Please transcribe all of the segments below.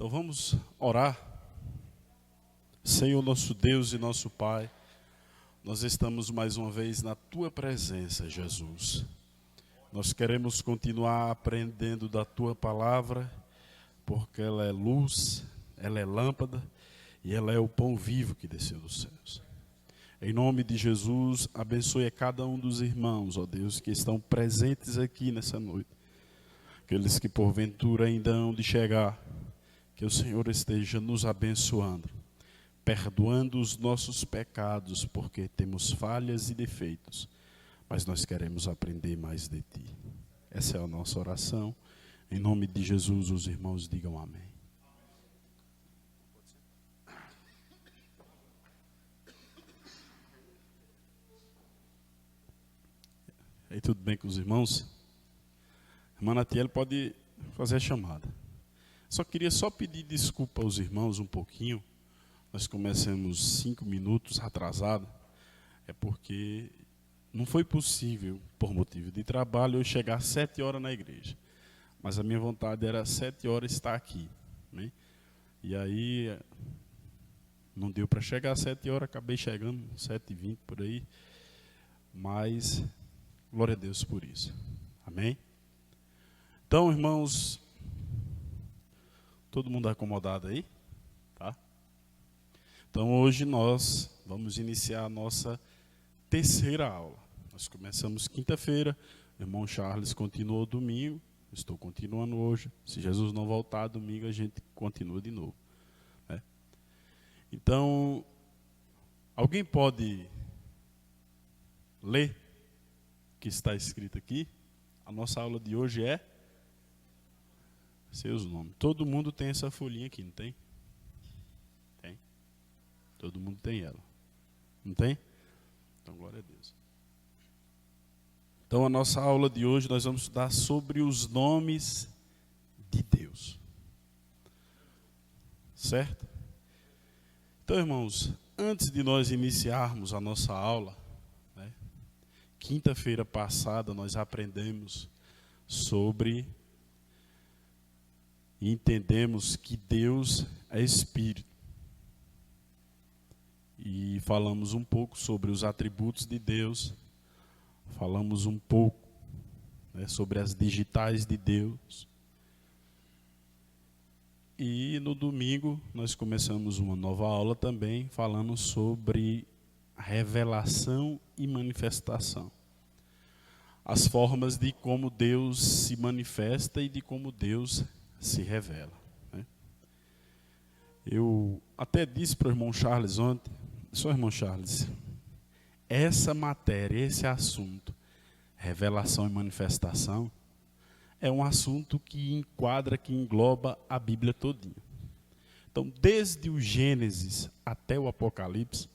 Então vamos orar. Senhor nosso Deus e nosso Pai, nós estamos mais uma vez na Tua presença, Jesus. Nós queremos continuar aprendendo da Tua palavra, porque ela é luz, ela é lâmpada e ela é o pão vivo que desceu dos céus. Em nome de Jesus, abençoe a cada um dos irmãos, ó Deus, que estão presentes aqui nessa noite. Aqueles que porventura ainda hão de chegar, que o Senhor esteja nos abençoando, perdoando os nossos pecados, porque temos falhas e defeitos, mas nós queremos aprender mais de Ti. Essa é a nossa oração. Em nome de Jesus, os irmãos digam amém. E aí, tudo bem com os irmãos? A irmã Natiele pode fazer a chamada. Só queria pedir desculpa aos irmãos um pouquinho. Nós começamos 5 minutos atrasado. É porque não foi possível, por motivo de trabalho, eu chegar às 7 horas na igreja. Mas a minha vontade era às 7 horas estar aqui, né? E aí não deu para chegar às 7 horas, acabei chegando 7h20 por aí. Mas glória a Deus por isso. Amém? Então, irmãos, todo mundo acomodado aí? Tá? Então, hoje nós vamos iniciar a nossa terceira aula. Nós começamos quinta-feira, o irmão Charles continuou domingo, estou continuando hoje. Se Jesus não voltar domingo, a gente continua de novo, né? Então, alguém pode ler o que está escrito aqui? A nossa aula de hoje é seus nomes. Todo mundo tem essa folhinha aqui, não tem? Tem. Todo mundo tem ela. Não tem? Então, glória a Deus. Então, a nossa aula de hoje, nós vamos estudar sobre os nomes de Deus. Certo? Então, irmãos, antes de nós iniciarmos a nossa aula, né, quinta-feira passada nós aprendemos sobre e entendemos que Deus é Espírito. E falamos um pouco sobre os atributos de Deus, falamos um pouco, né, sobre as digitais de Deus. E no domingo nós começamos uma nova aula também, falando sobre revelação e manifestação. As formas de como Deus se manifesta e de como Deus se revela, né? Eu até disse para o irmão Charles ontem, só irmão Charles, essa matéria, esse assunto, revelação e manifestação, é um assunto que enquadra, que engloba a Bíblia todinha. Então, desde o Gênesis até o Apocalipse,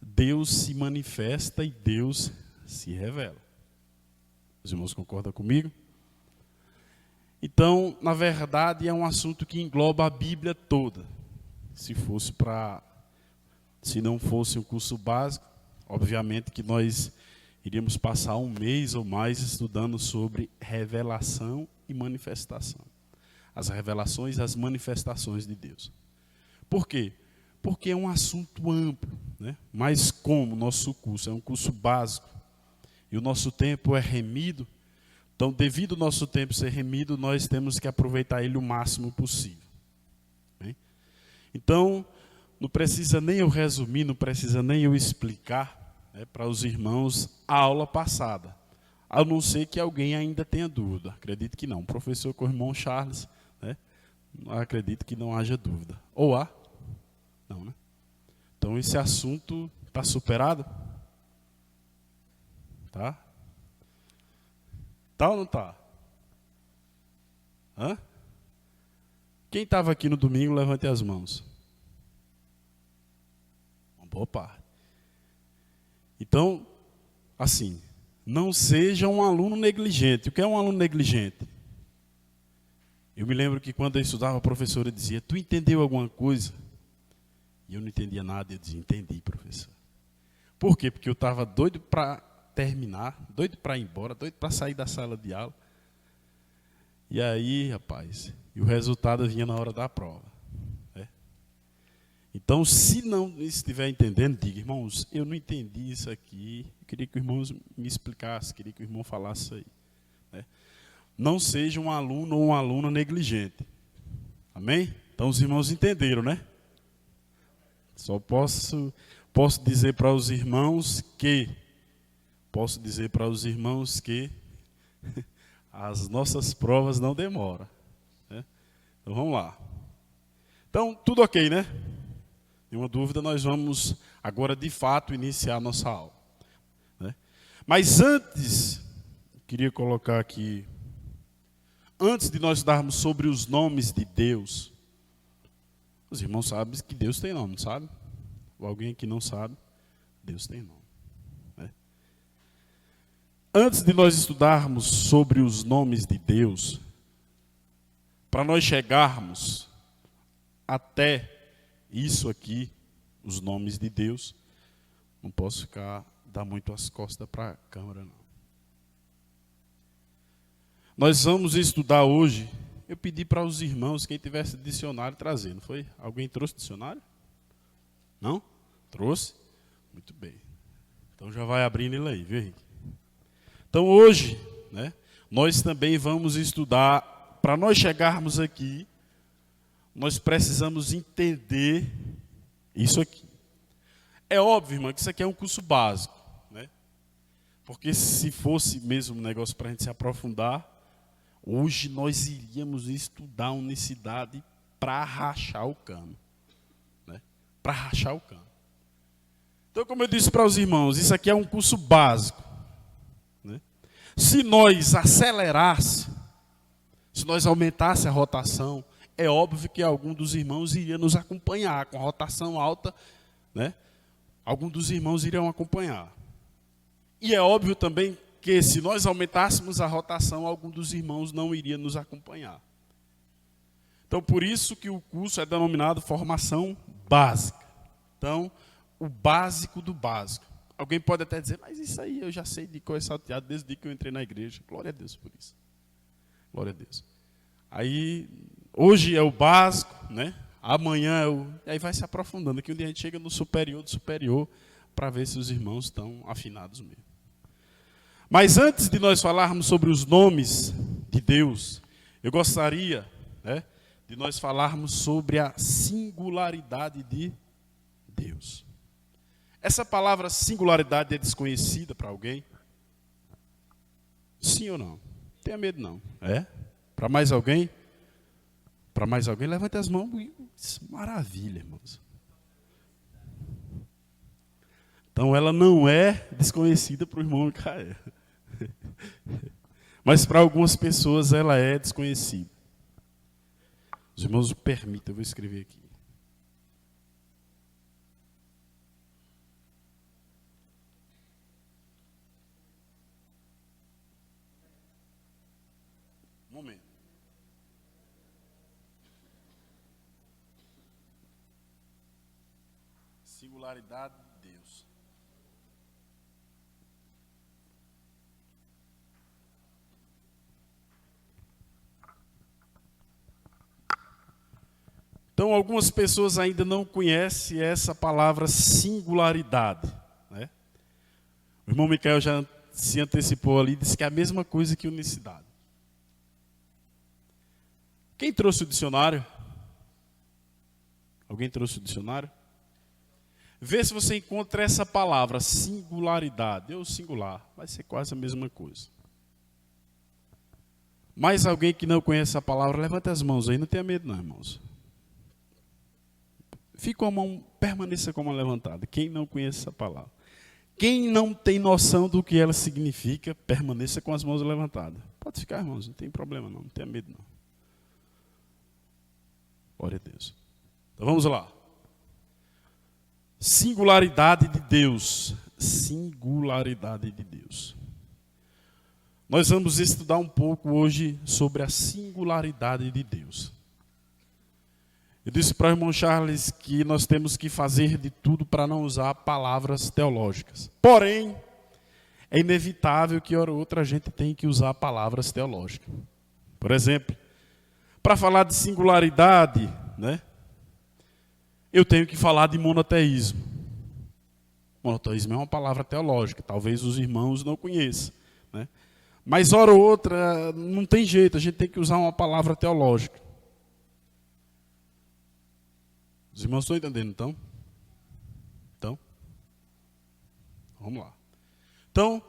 Deus se manifesta e Deus se revela. Os irmãos concordam comigo? Então, na verdade, é um assunto que engloba a Bíblia toda. Se não fosse um curso básico, obviamente que nós iríamos passar 1 mês ou mais estudando sobre revelação e manifestação. As revelações e as manifestações de Deus. Por quê? Porque é um assunto amplo, né? Mas como o nosso curso é um curso básico e o nosso tempo é remido, então, devido ao nosso tempo ser remido, nós temos que aproveitar ele o máximo possível, né? Então, não precisa nem eu resumir, não precisa nem eu explicar, né, para os irmãos a aula passada, a não ser que alguém ainda tenha dúvida. Acredito que não. O professor com o irmão Charles, né, acredito que não haja dúvida. Ou há? Não, né? Então, esse assunto está superado? Tá? Tá ou não tá? Hã? Quem estava aqui no domingo, levante as mãos. Uma boa parte. Então, assim, não seja um aluno negligente. O que é um aluno negligente? Eu me lembro que quando eu estudava, a professora dizia, tu entendeu alguma coisa? E eu não entendia nada, eu dizia, entendi, professor. Por quê? Porque eu estava doido para terminar, doido para ir embora, doido para sair da sala de aula. E aí, rapaz, e o resultado vinha na hora da prova. Né? Então, se não estiver entendendo, diga, irmãos, eu não entendi isso aqui, eu queria que o irmão me explicasse, queria que o irmão falasse isso aí. Né? Não seja um aluno ou uma aluna negligente. Amém? Então os irmãos entenderam, né? Só posso dizer para os irmãos que as nossas provas não demoram. Né? Então vamos lá. Então, tudo ok, né? Nenhuma dúvida, nós vamos agora de fato iniciar a nossa aula. Né? Mas antes, queria colocar aqui, antes de nós darmos sobre os nomes de Deus, os irmãos sabem que Deus tem nome, sabe? Ou alguém aqui não sabe, Deus tem nome. Né? Antes de nós estudarmos sobre os nomes de Deus, para nós chegarmos até isso aqui, os nomes de Deus, não posso dar muito as costas para a câmera, não. Nós vamos estudar hoje. Eu pedi para os irmãos, quem tivesse dicionário, trazer, não foi? Alguém trouxe dicionário? Não? Trouxe? Muito bem. Então já vai abrindo ele aí, viu, Henrique? Então hoje, né, nós também vamos estudar, para nós chegarmos aqui, nós precisamos entender isso aqui. É óbvio, irmão, que isso aqui é um curso básico, né? Porque se fosse mesmo um negócio para a gente se aprofundar, hoje nós iríamos estudar a unicidade para rachar o cano. Né? Para rachar o cano. Então, como eu disse para os irmãos, isso aqui é um curso básico. Né? Se nós acelerássemos, se nós aumentássemos a rotação, é óbvio que algum dos irmãos iria nos acompanhar. Com a rotação alta, né? Algum dos irmãos iriam acompanhar. E é óbvio também que se nós aumentássemos a rotação, algum dos irmãos não iria nos acompanhar. Então, por isso que o curso é denominado formação básica. Então, o básico do básico. Alguém pode até dizer, mas isso aí eu já sei de cor e salteado desde o dia que eu entrei na igreja. Glória a Deus por isso. Glória a Deus. Aí, hoje é o básico, né? Amanhã é o... Aí vai se aprofundando, que um dia a gente chega no superior do superior, para ver se os irmãos estão afinados mesmo. Mas antes de nós falarmos sobre os nomes de Deus, eu gostaria, né, de nós falarmos sobre a singularidade de Deus. Essa palavra singularidade é desconhecida para alguém? Sim ou não? Não tenha medo não. É? Para mais alguém? Para mais alguém? Levante as mãos. Maravilha, irmãos. Então ela não é desconhecida para o irmão Micael. Mas para algumas pessoas ela é desconhecida. Os irmãos me permitam, eu vou escrever aqui. Um momento. Singularidade de Deus. Então, algumas pessoas ainda não conhecem essa palavra singularidade. Né? O irmão Micael já se antecipou ali e disse que é a mesma coisa que unicidade. Quem trouxe o dicionário? Alguém trouxe o dicionário? Vê se você encontra essa palavra, singularidade, ou singular, vai ser quase a mesma coisa. Mais alguém que não conhece a palavra, levanta as mãos aí, não tenha medo não, irmãos. Fique com a mão, permaneça com a mão levantada. Quem não conhece essa palavra? Quem não tem noção do que ela significa, permaneça com as mãos levantadas. Pode ficar, irmãos, não tem problema não tenha medo não. Glória a Deus. Então vamos lá. Singularidade de Deus. Singularidade de Deus. Nós vamos estudar um pouco hoje sobre a singularidade de Deus. Eu disse para o irmão Charles que nós temos que fazer de tudo para não usar palavras teológicas. Porém, é inevitável que hora ou outra a gente tem que usar palavras teológicas. Por exemplo, para falar de singularidade, né, eu tenho que falar de monoteísmo. Monoteísmo é uma palavra teológica, talvez os irmãos não conheçam, né? Mas, hora ou outra, não tem jeito, a gente tem que usar uma palavra teológica. Os irmãos estão entendendo, então? Vamos lá. Então,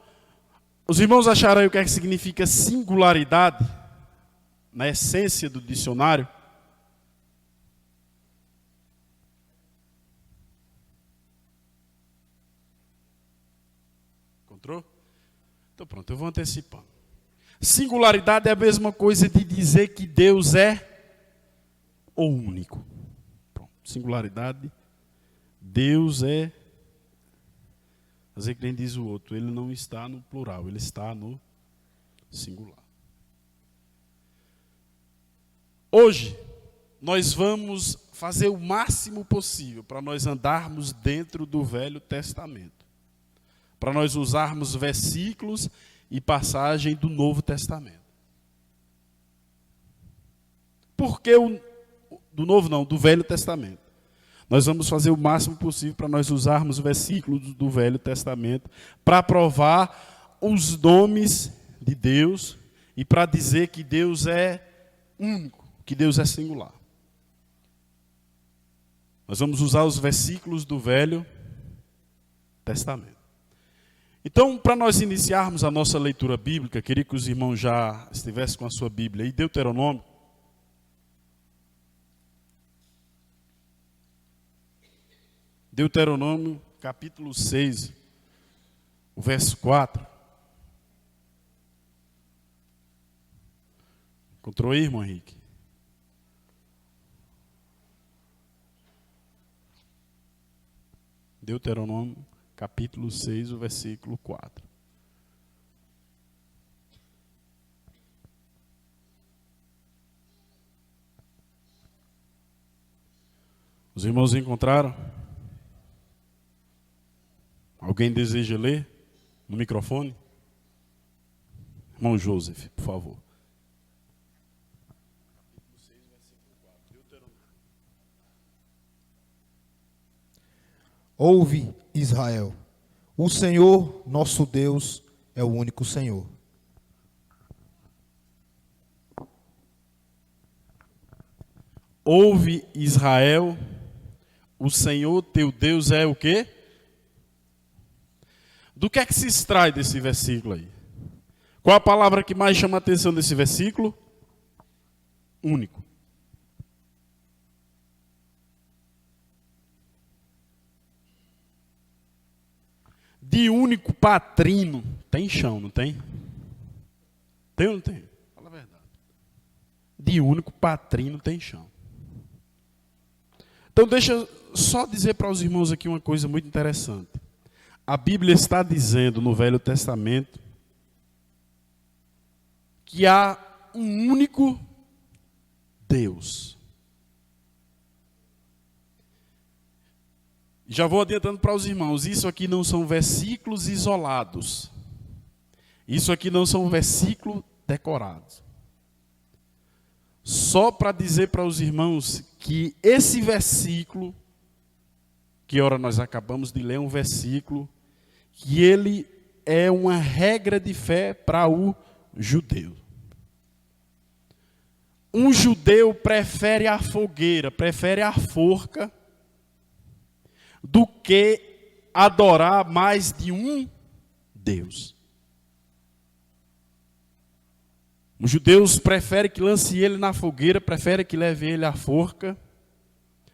os irmãos acharam aí o que é que significa singularidade, na essência do dicionário? Encontrou? Então pronto, eu vou antecipando. Singularidade é a mesma coisa de dizer que Deus é o único. Pronto. Singularidade, Deus é... Mas é que nem diz o outro, ele não está no plural, ele está no singular. Hoje, nós vamos fazer o máximo possível para nós andarmos dentro do Velho Testamento. Para nós usarmos versículos e passagem do Novo Testamento. Por que do Novo não, do Velho Testamento? Nós vamos fazer o máximo possível para nós usarmos versículos do Velho Testamento para provar os nomes de Deus e para dizer que Deus é único, que Deus é singular. Nós vamos usar os versículos do Velho Testamento. Então, para nós iniciarmos a nossa leitura bíblica, queria que os irmãos já estivessem com a sua Bíblia aí, Deuteronômio. Deuteronômio, capítulo 6, o verso 4. Encontrou aí, irmão Henrique? Deuteronômio, capítulo 6, o versículo 4. Os irmãos encontraram? Alguém deseja ler no microfone? Irmão Joseph, por favor. Ouve, Israel, o Senhor, nosso Deus, é o único Senhor. Ouve, Israel, o Senhor teu Deus é o quê? Do que é que se extrai desse versículo aí? Qual a palavra que mais chama a atenção desse versículo? Único. De único patrino, tem chão, não tem? Tem ou não tem? Fala a verdade. De único patrino tem chão. Então deixa eu só dizer para os irmãos aqui uma coisa muito interessante. A Bíblia está dizendo no Velho Testamento que há um único Deus. Já vou adiantando para os irmãos, isso aqui não são versículos isolados. Isso aqui não são versículos decorados. Só para dizer para os irmãos que esse versículo, que ora nós acabamos de ler um versículo, que ele é uma regra de fé para o judeu. Um judeu prefere a fogueira, prefere a forca, do que adorar mais de um Deus. Os judeus preferem que lance ele na fogueira, preferem que leve ele à forca,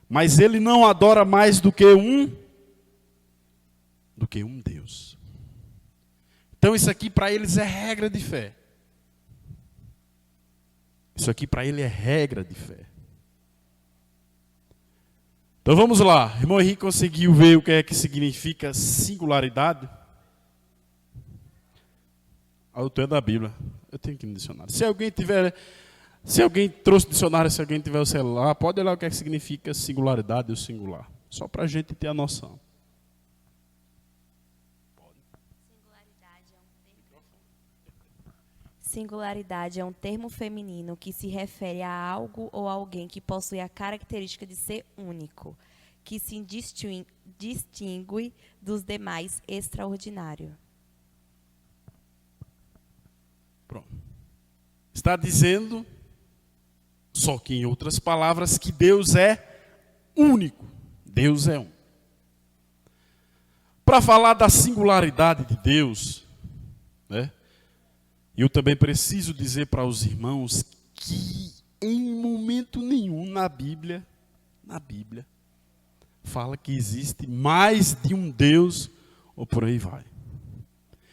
mas ele não adora mais do que um Deus. Então isso aqui para eles é regra de fé. Isso aqui para ele é regra de fé. Então vamos lá, o irmão Henrique conseguiu ver o que é que significa singularidade? A autor da Bíblia, eu tenho que ir no dicionário. Se alguém trouxe dicionário, se alguém tiver o celular, pode olhar o que é que significa singularidade ou singular. Só para a gente ter a noção. singularidade é um termo feminino que se refere a algo ou alguém que possui a característica de ser único, que se distingue dos demais extraordinário. Pronto. Está dizendo, só que em outras palavras, que Deus é único. Deus é um. Para falar da singularidade de Deus, né? Eu também preciso dizer para os irmãos que em momento nenhum na Bíblia, fala que existe mais de um Deus, ou por aí vai.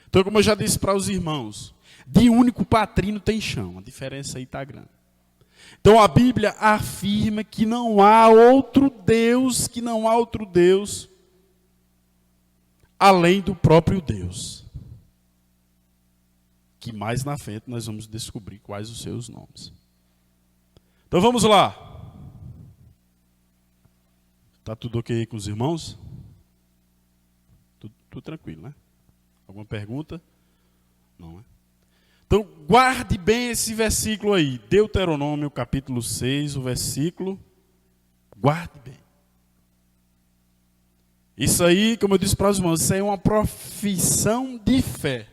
Então, como eu já disse para os irmãos, de único patrino tem chão, a diferença aí está grande. Então a Bíblia afirma que não há outro Deus, além do próprio Deus. Que mais na frente nós vamos descobrir quais os seus nomes. Então vamos lá. Está tudo ok com os irmãos? Tudo tranquilo, né? Alguma pergunta? Não, né? Então guarde bem esse versículo aí. Deuteronômio capítulo 6, o versículo. Guarde bem. Isso aí, como eu disse para os irmãos, isso aí é uma profissão de fé.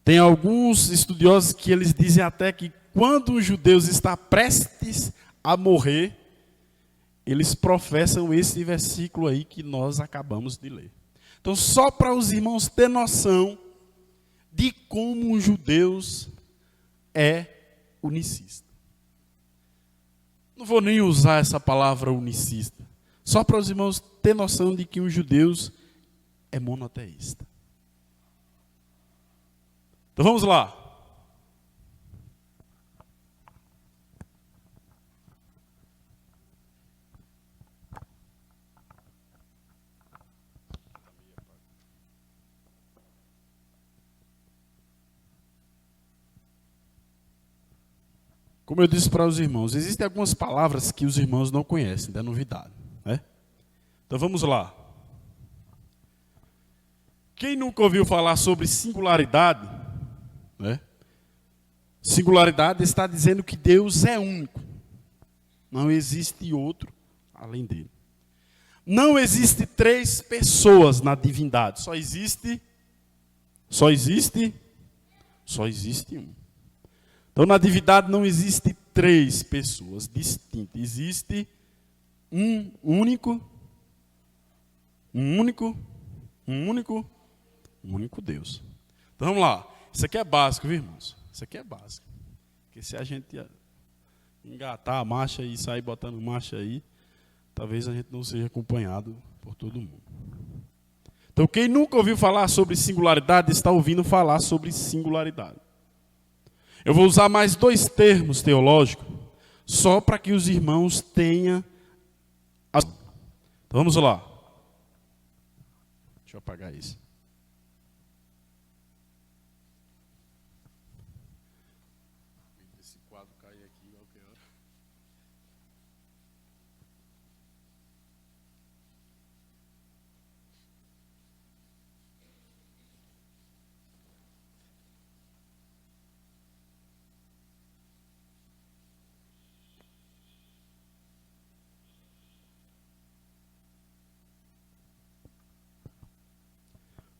Tem alguns estudiosos que eles dizem até que quando os judeus estão prestes a morrer, eles professam esse versículo aí que nós acabamos de ler. Então, só para os irmãos ter noção de como os judeus é unicista. Não vou nem usar essa palavra unicista. Só para os irmãos ter noção de que os judeus é monoteísta. Então vamos lá. Como eu disse para os irmãos, existem algumas palavras que os irmãos não conhecem, da novidade, né? Então vamos lá. Quem nunca ouviu falar sobre singularidade, né? Singularidade está dizendo que Deus é único. Não existe outro além dele. Não existe três pessoas na divindade. Só existe um. Então na divindade não existe três pessoas distintas. Existe um único Deus. Então vamos lá. Isso aqui é básico, viu, irmãos? Isso aqui é básico. Porque se a gente engatar a marcha e sair botando marcha aí, talvez a gente não seja acompanhado por todo mundo. Então quem nunca ouviu falar sobre singularidade, está ouvindo falar sobre singularidade. Eu vou usar mais dois termos teológicos, só para que os irmãos tenham... Então vamos lá. Deixa eu apagar isso. Esse quadro cai aqui qualquer hora.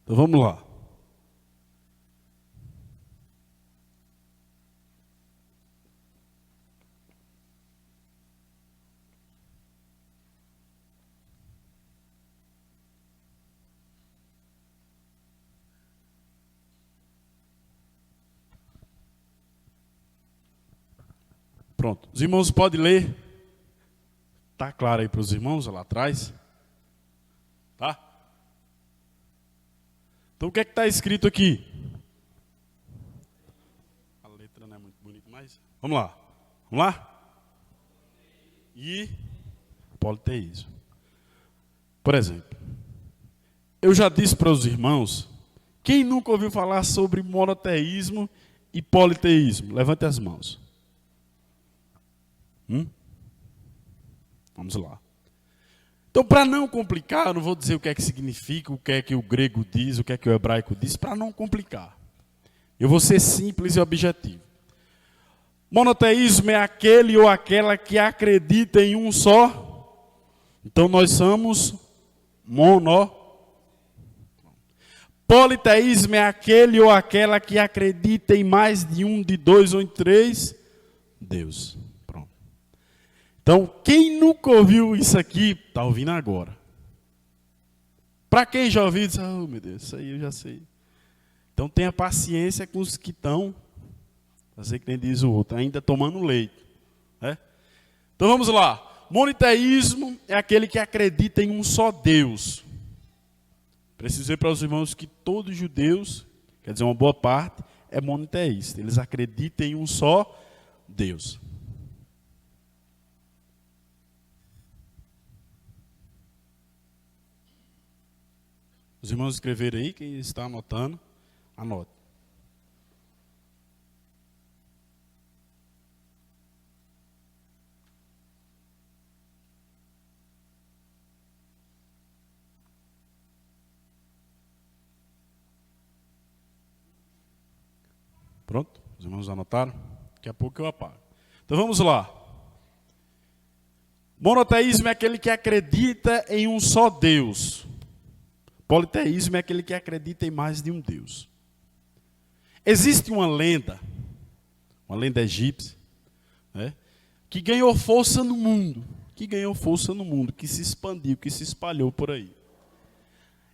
Então vamos lá. Pronto. Os irmãos podem ler. Está claro aí para os irmãos lá atrás? Tá? Então o que é que está escrito aqui? A letra não é muito bonita, mas... Vamos lá. Vamos lá? E politeísmo. Por exemplo, eu já disse para os irmãos, quem nunca ouviu falar sobre monoteísmo e politeísmo? Levante as mãos. Vamos lá. Então, para não complicar, eu não vou dizer o que é que significa, o que é que o grego diz, o que é que o hebraico diz, para não complicar. Eu vou ser simples e objetivo. Monoteísmo é aquele ou aquela que acredita em um só. Então nós somos mono. Politeísmo é aquele ou aquela que acredita em mais de um, de dois ou em três Deus. Pronto. Então, quem nunca ouviu isso aqui, está ouvindo agora. Para quem já ouviu, diz, oh meu Deus, isso aí eu já sei. Então tenha paciência com os que estão, fazer que nem diz o outro, ainda tomando leite. Né? Então vamos lá. Monoteísmo é aquele que acredita em um só Deus. Preciso dizer para os irmãos que todos os judeus, quer dizer, uma boa parte, é monoteísta. Eles acreditam em um só Deus. Os irmãos escreveram aí, quem está anotando, anote. Pronto? Os irmãos anotaram? Daqui a pouco eu apago. Então vamos lá. Monoteísmo é aquele que acredita em um só Deus. Politeísmo é aquele que acredita em mais de um Deus. Existe uma lenda egípcia, né, que ganhou força no mundo, que se expandiu, que se espalhou por aí.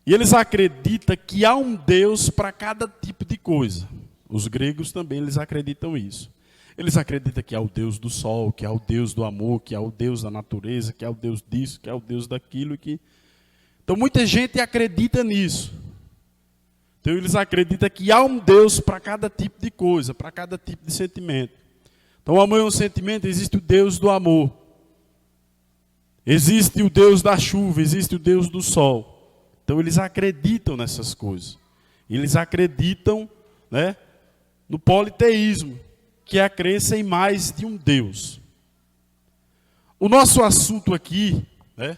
E eles acreditam que há um Deus para cada tipo de coisa. Os gregos também eles acreditam isso. Eles acreditam que há o Deus do sol, que há o Deus do amor, que há o Deus da natureza, que há o Deus disso, que há o Deus daquilo. Então muita gente acredita nisso. Então eles acreditam que há um Deus para cada tipo de coisa, para cada tipo de sentimento. Então o amor é um sentimento, existe o Deus do amor. Existe o Deus da chuva, existe o Deus do sol. Então eles acreditam nessas coisas. Eles acreditam, né, no politeísmo, que é a crença em mais de um Deus. O nosso assunto aqui, né,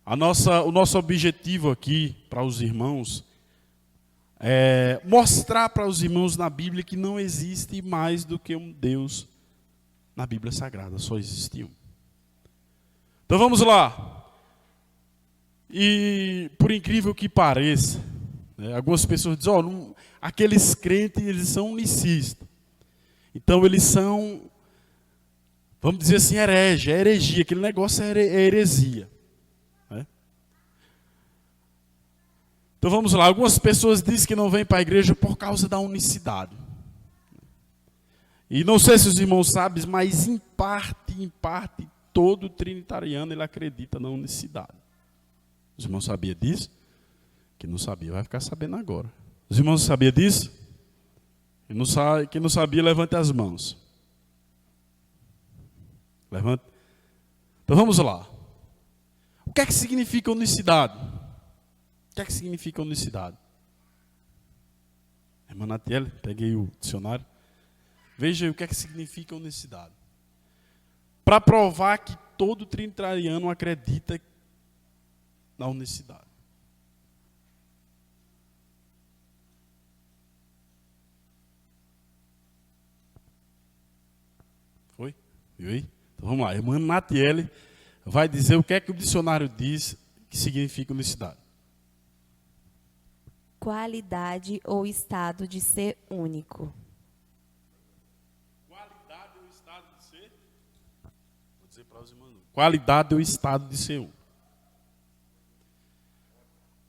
o nosso objetivo aqui para os irmãos é mostrar para os irmãos na Bíblia que não existe mais do que um Deus na Bíblia Sagrada, só existe um. Então vamos lá. E por incrível que pareça, né, algumas pessoas dizem, aqueles crentes eles são unicistas. Então eles são, vamos dizer assim, heregia, aquele negócio é heresia. Né? Então vamos lá, algumas pessoas dizem que não vêm para a igreja por causa da unicidade. E não sei se os irmãos sabem, mas em parte, todo trinitariano ele acredita na unicidade. Os irmãos sabiam disso? Quem não sabia vai ficar sabendo agora. Os irmãos sabiam disso? Quem não sabia, levante as mãos. Levante. Então vamos lá. O que é que significa unicidade? O que é que significa unicidade? Irmã Natiele, peguei o dicionário. Veja aí o que é que significa unicidade. Para provar que todo trinitariano acredita na unicidade. Foi? Viu aí? Então vamos lá. A irmã Natiele vai dizer o que é que o dicionário diz que significa unicidade. Qualidade ou estado de ser único. Qualidade ou estado de ser? Vou dizer para os irmãos. Qualidade ou estado de ser único.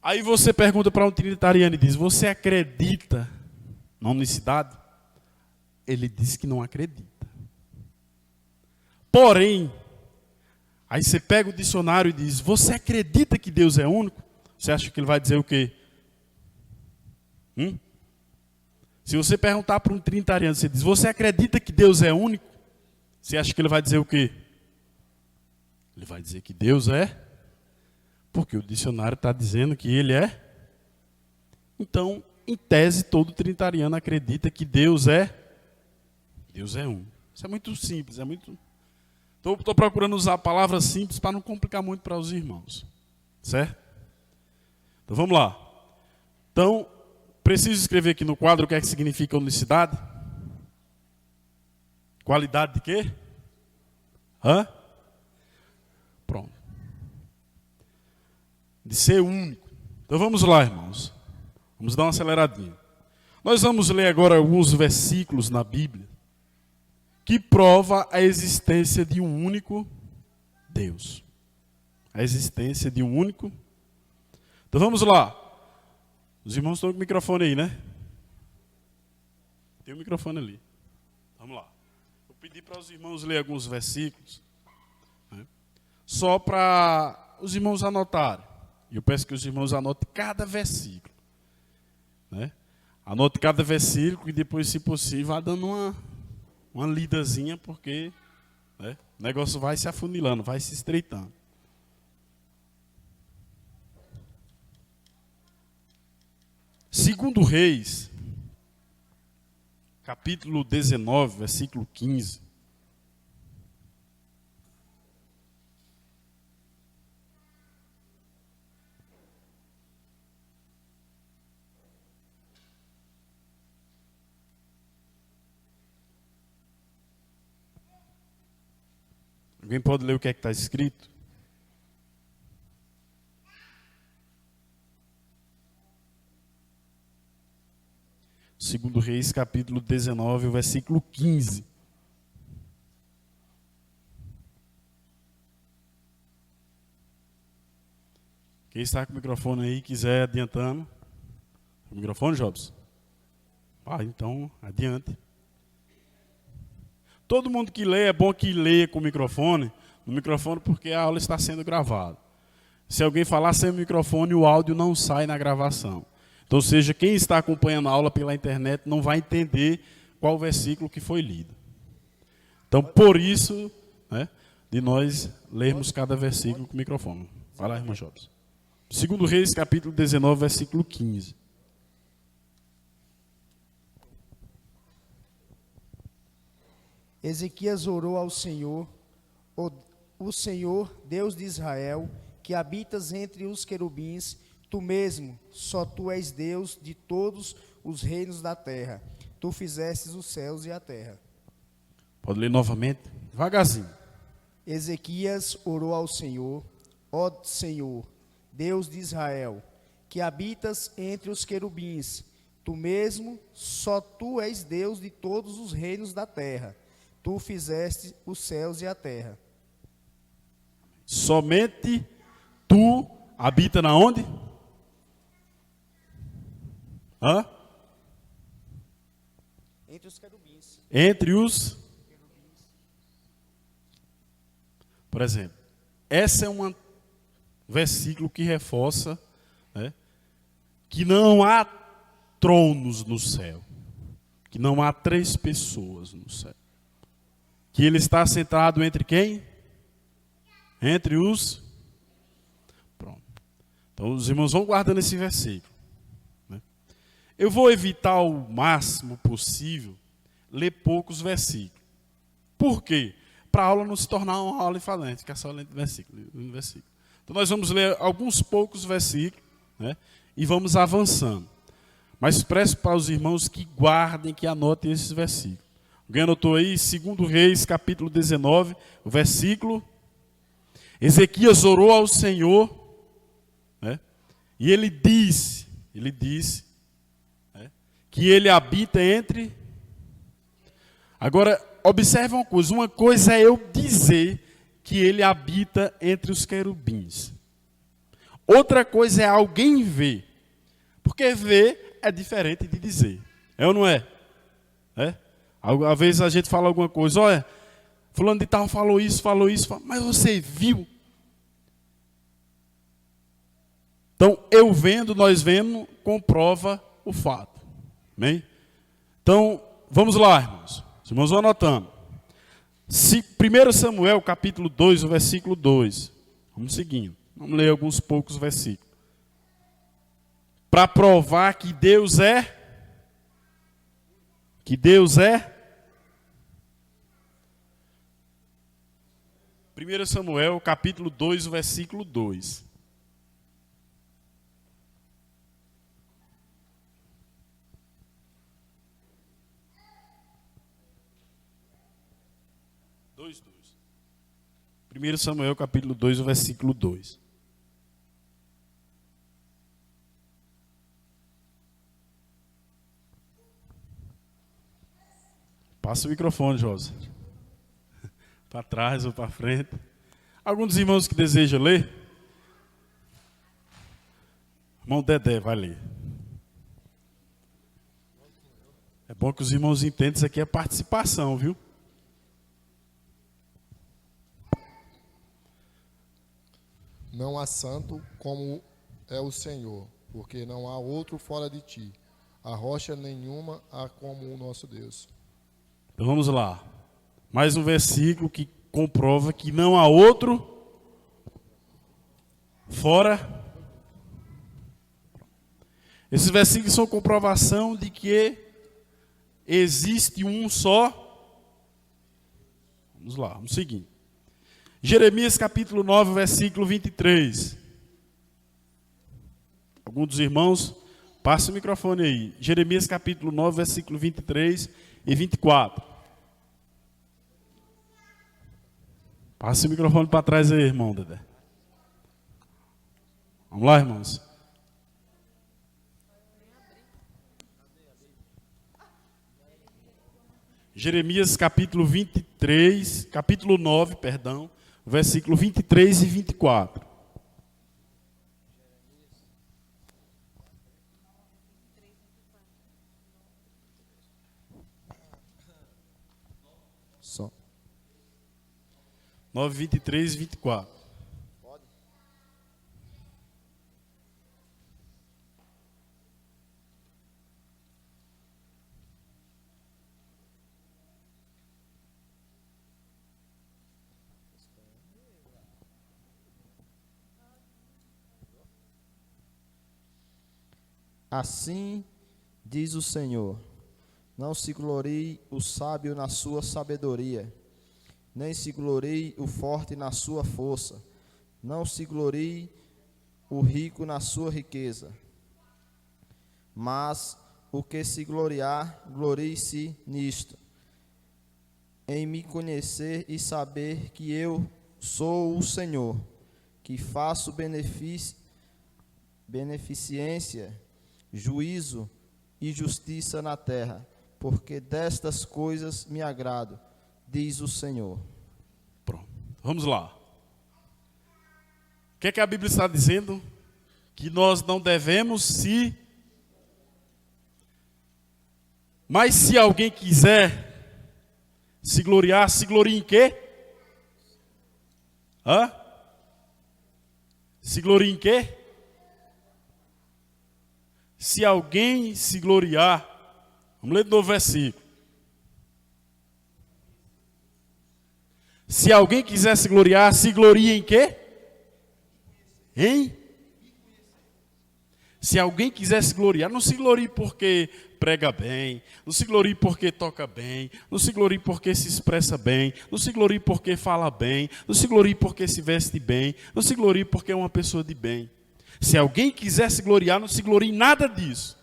Aí você pergunta para um trinitariano e diz, você acredita na unicidade? Ele diz que não acredita. Porém, aí você pega o dicionário e diz, você acredita que Deus é único? Você acha que ele vai dizer o quê? Se você perguntar para um trinitariano, você diz, você acredita que Deus é único? Você acha que ele vai dizer o quê? Ele vai dizer que Deus é, porque o dicionário está dizendo que ele é. Então, em tese, todo trinitariano acredita que Deus é um. Isso é muito simples, Estou procurando usar palavras simples para não complicar muito para os irmãos. Certo? Então vamos lá. Então, preciso escrever aqui no quadro o que é que significa unicidade? Qualidade de quê? Hã? Pronto. De ser único. Então vamos lá, irmãos. Vamos dar uma aceleradinha. Nós vamos ler agora alguns versículos na Bíblia que prova a existência de um único Deus. A existência de um único. Então vamos lá. Os irmãos estão com o microfone aí, né? Tem o microfone ali. Vamos lá. Vou pedir para os irmãos ler alguns versículos, né? Só para os irmãos anotarem. E eu peço que os irmãos anotem cada versículo, né? Anote cada versículo e depois, se possível, vá dando uma lidazinha, porque, né, o negócio vai se afunilando, vai se estreitando. Segundo Reis, capítulo 19, versículo 15. Alguém pode ler o que é que está escrito? Segundo Reis, capítulo 19, versículo 15. Quem está com o microfone aí, quiser adiantando. O microfone, Jobs? Então, adiante. Todo mundo que lê, é bom que leia com o microfone, no microfone, porque a aula está sendo gravada. Se alguém falar sem o microfone, o áudio não sai na gravação. Então, seja, quem está acompanhando a aula pela internet não vai entender qual versículo que foi lido. Então, por isso, né, de nós lermos cada versículo com o microfone. Vai lá, irmão Jobs. Segundo Reis, capítulo 19, versículo 15. Ezequias orou ao Senhor, o Senhor, Deus de Israel, que habitas entre os querubins, tu mesmo, só tu és Deus de todos os reinos da terra. Tu fizestes os céus e a terra. Pode ler novamente, devagarzinho. Ezequias orou ao Senhor, ó Senhor, Deus de Israel, que habitas entre os querubins, tu mesmo, só tu és Deus de todos os reinos da terra. Tu fizeste os céus e a terra. Somente tu habita na onde? Hã? Entre os querubins. Entre os... Por exemplo, esse é um versículo que reforça, né, que não há tronos no céu. Que não há 3 pessoas no céu. Que ele está sentado entre quem? Entre os... Pronto. Então os irmãos vão guardando esse versículo, né? Eu vou evitar o máximo possível ler poucos versículos. Por quê? Para a aula não se tornar uma aula infalante, ficar só lendo versículo. Então nós vamos ler alguns poucos versículos, né, e vamos avançando. Mas peço para os irmãos que guardem, que anotem esses versículos. Alguém anotou aí? 2 Reis, capítulo 19, o versículo. Ezequias orou ao Senhor, né, e ele disse, né, que ele habita entre... Agora, observe uma coisa é eu dizer que ele habita entre os querubins. Outra coisa é alguém ver, porque ver é diferente de dizer, é ou não é? Às vezes a gente fala alguma coisa, olha, fulano de tal falou isso, mas você viu? Então, eu vendo, nós vendo, comprova o fato. Amém? Então, vamos lá, irmãos. Os irmãos vão anotando. 1 Samuel, capítulo 2, o versículo 2. Vamos seguindo. Vamos ler alguns poucos versículos. Para provar que Deus é... Que Deus é... 1 Samuel, capítulo 2, o versículo 2. 2. 1 Samuel capítulo 2, o versículo 2. Passa o microfone, Josa. Para trás ou para frente. Algum dos irmãos que deseja ler? Irmão Dedé, vai ler. É bom que os irmãos entendam, isso aqui é participação, viu? Não há santo como é o Senhor, porque não há outro fora de ti. A rocha nenhuma há como o nosso Deus. Então vamos lá. Mais um versículo que comprova que não há outro fora. Esses versículos são comprovação de que existe um só. Vamos lá, vamos seguir. Jeremias capítulo 9, versículo 23. Algum dos irmãos, passa o microfone aí. Jeremias capítulo 9, versículo 23 e 24. Passa o microfone para trás aí, irmão Dedé. Vamos lá, irmãos. Jeremias capítulo 9, versículo 23 e 24. Só. 9, 23 e 24. Assim diz o Senhor: não se glorie o sábio na sua sabedoria, nem se glorie o forte na sua força, não se glorie o rico na sua riqueza. Mas o que se gloriar, glorie-se nisto, em me conhecer e saber que eu sou o Senhor, que faço beneficência, juízo e justiça na terra, porque destas coisas me agrado, diz o Senhor. Pronto, vamos lá. O que é que a Bíblia está dizendo? Que nós não devemos se... Mas se alguém quiser se gloriar, se glorie em quê? Hã? Se glorie em quê? Se alguém se gloriar, vamos ler de novo o versículo. Se alguém quiser se gloriar, se glorie em quê? Hein? Se alguém quiser se gloriar, não se glorie porque prega bem, não se glorie porque toca bem, não se glorie porque se expressa bem, não se glorie porque fala bem, não se glorie porque se veste bem, não se glorie porque é uma pessoa de bem. Se alguém quiser se gloriar, não se glorie em nada disso.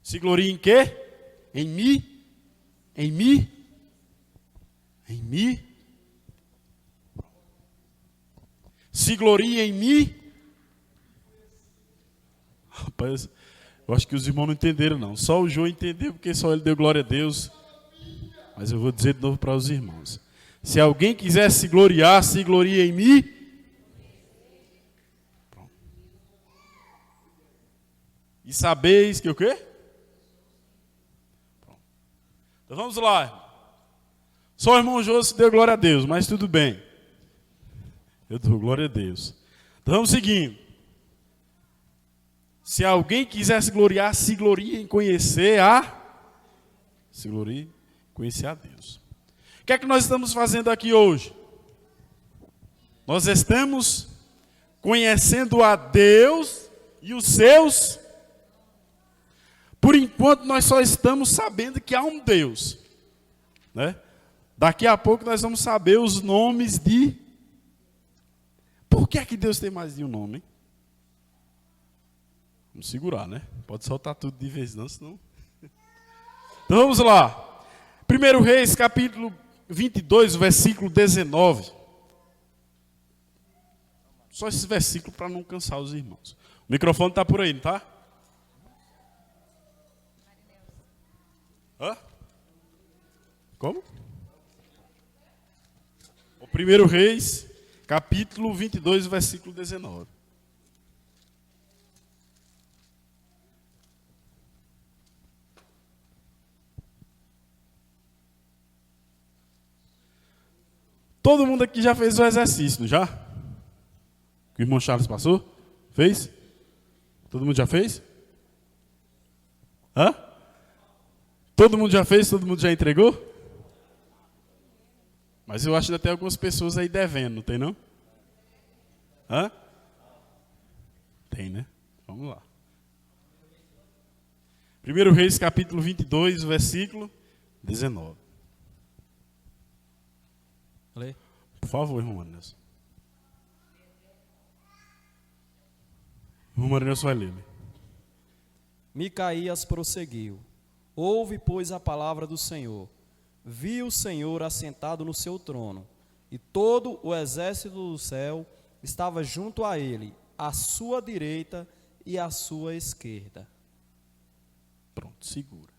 Se glorie em quê? Em mim? Em mim? Em mim? Se glorie em mim? Rapaz, eu acho que os irmãos não entenderam não. Só o João entendeu, porque só ele deu glória a Deus. Mas eu vou dizer de novo para os irmãos. Se alguém quiser se gloriar, se glorie em mim. Pronto. E sabeis que o quê? Pronto. Então vamos lá. Só o irmão João se deu glória a Deus, mas tudo bem. Eu dou glória a Deus. Então vamos seguindo. Se alguém quiser se gloriar, se glorie em conhecer se glorie em conhecer a Deus. O que é que nós estamos fazendo aqui hoje? Nós estamos conhecendo a Deus e os seus. Por enquanto nós só estamos sabendo que há um Deus, né? Daqui a pouco nós vamos saber os nomes de... Por que é que Deus tem mais de um nome, hein? Vamos segurar, né? Pode soltar tudo de vez, não, senão... Então vamos lá. 1 Reis, capítulo 22, versículo 19. Só esse versículo para não cansar os irmãos. O microfone está por aí, não está? Hã? Como? O 1 Reis, capítulo 22, versículo 19. Todo mundo aqui já fez o exercício, não já? Que o irmão Charles passou? Fez? Todo mundo já fez? Hã? Todo mundo já fez? Todo mundo já entregou? Mas eu acho que ainda tem algumas pessoas aí devendo, não tem não? Hã? Tem, né? Vamos lá. 1 Reis, capítulo 22, versículo 19. Lê. Por favor, irmão Marinelson. Irmão Marinelson vai ler. Micaías prosseguiu. Ouve, pois, a palavra do Senhor. Vi o Senhor assentado no seu trono, e todo o exército do céu estava junto a ele, à sua direita e à sua esquerda. Pronto, segura.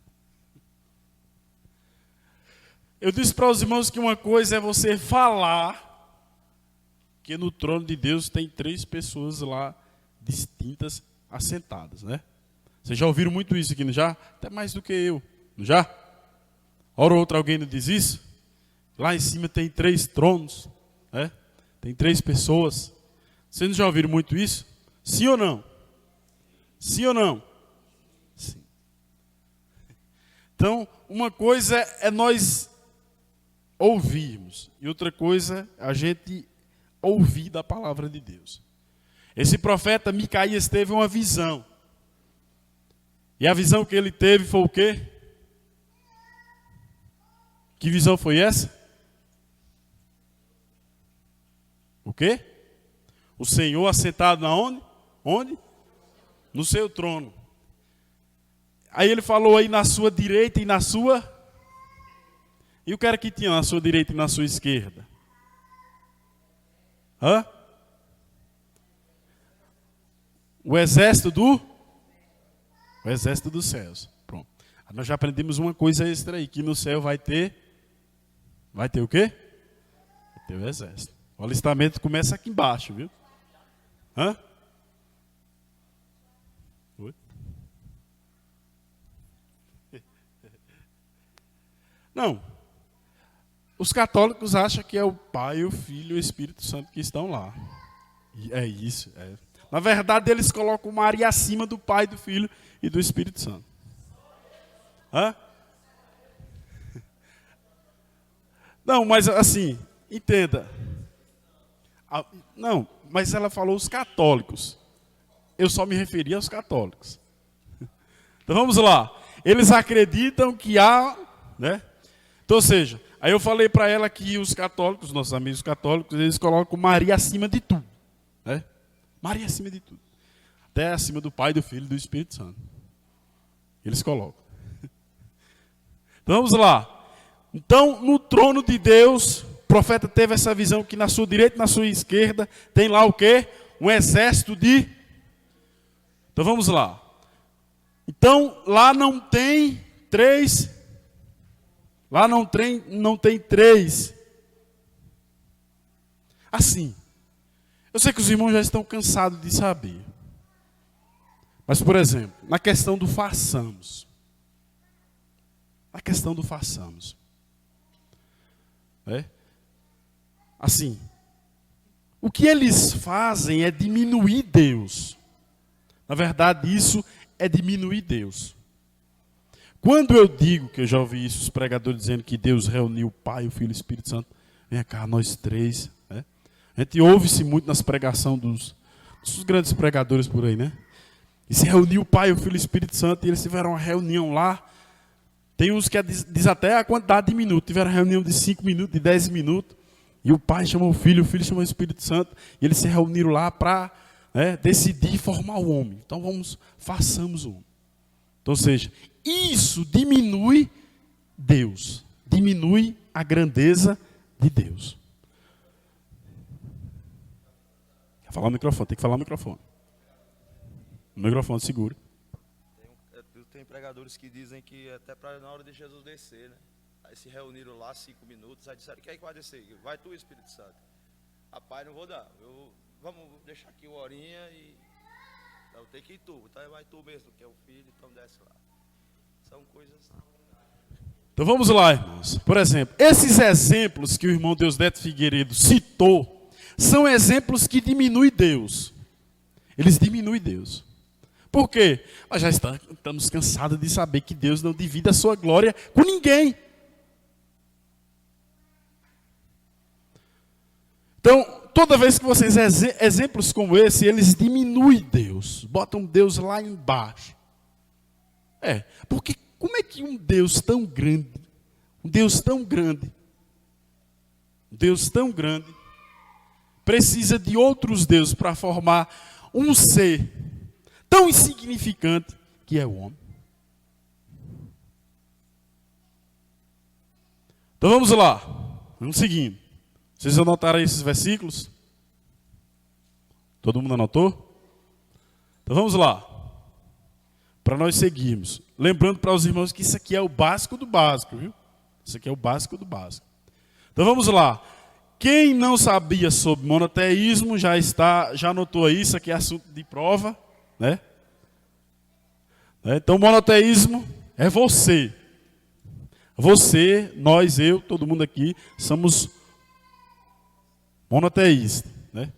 Eu disse para os irmãos que uma coisa é você falar que no trono de Deus tem 3 pessoas lá distintas assentadas, né? Vocês já ouviram muito isso aqui, não já? Até mais do que eu, não já? Hora ou outra alguém não diz isso? Lá em cima tem 3 tronos, né? Tem 3 pessoas. Vocês não já ouviram muito isso? Sim ou não? Sim ou não? Sim. Então, uma coisa é nós ouvirmos, e outra coisa é a gente ouvir da palavra de Deus. Esse profeta Micaías teve uma visão. E a visão que ele teve foi o quê? Que visão foi essa? O quê? O Senhor assentado na onde? Onde? No seu trono. Aí ele falou aí na sua direita e na sua... E o que era que tinha na sua direita e na sua esquerda? Hã? O exército dos céus. Pronto. Nós já aprendemos uma coisa extra aí, que no céu vai ter o quê? Vai ter o exército. O alistamento começa aqui embaixo, viu? Hã? Oi? Não. Os católicos acham que é o Pai, o Filho e o Espírito Santo que estão lá. E é isso, é. Na verdade, eles colocam Maria acima do Pai, do Filho e do Espírito Santo. Hã? Não, mas assim, entenda. Não, mas ela falou os católicos. Eu só me referi aos católicos. Então vamos lá. Eles acreditam que há, né? Então, ou seja, aí eu falei para ela que os católicos, nossos amigos católicos, eles colocam Maria acima de tudo, né? Maria acima de tudo. Até acima do Pai, do Filho e do Espírito Santo. Eles colocam. Então vamos lá. Então, no trono de Deus, o profeta teve essa visão que na sua direita e na sua esquerda tem lá o quê? Um exército de... Então vamos lá. Então, lá não tem 3. Lá não tem 3. Assim. Eu sei que os irmãos já estão cansados de saber. Mas, por exemplo, na questão do façamos. Na questão do façamos. Assim. O que eles fazem é diminuir Deus. Na verdade, isso é diminuir Deus. Quando eu digo, que eu já ouvi isso, os pregadores dizendo que Deus reuniu o Pai, o Filho e o Espírito Santo. Vem cá, nós 3. Né? A gente ouve-se muito nas pregações dos grandes pregadores por aí, né? E se reuniu o Pai, o Filho e o Espírito Santo, e eles tiveram uma reunião lá. Tem uns que diz até a quantidade de minutos. Tiveram reunião de 5 minutos, de 10 minutos. E o Pai chamou o Filho chamou o Espírito Santo. E eles se reuniram lá para decidir formar o homem. Então façamos o homem. Então, ou seja, isso diminui Deus. Diminui a a grandeza de Deus. Quer falar o microfone? Tem que falar o microfone. O microfone segura. Tem pregadores que dizem que até para na hora de Jesus descer, né? Aí se reuniram lá 5 minutos, aí disseram, quem é que vai descer? Vai tu, Espírito Santo. Rapaz, não vou dar. Vamos deixar aqui o horinha e... Não, tem que ir tu. Então vai tu mesmo, que é o filho, então desce lá. São coisas... Então vamos lá, irmãos. Por exemplo, esses exemplos que o irmão Deusdedito Figueiredo citou, são exemplos que diminuem Deus. Eles diminuem Deus. Por quê? Nós já estamos cansados de saber que Deus não divide a sua glória com ninguém. Então, toda vez que vocês exemplos como esse, eles diminuem Deus, botam Deus lá embaixo. Porque como é que um Deus tão grande, precisa de outros deuses para formar um ser tão insignificante que é o homem? Então vamos lá, vamos seguindo. Vocês anotaram aí esses versículos? Todo mundo anotou? Então vamos lá. Para nós seguirmos. Lembrando para os irmãos que isso aqui é o básico do básico, viu? Isso aqui é o básico do básico. Então vamos lá. Quem não sabia sobre monoteísmo já anotou aí, isso aqui é assunto de prova, né? Então monoteísmo é você. Você, nós, eu, todo mundo aqui somos monoteístas, né?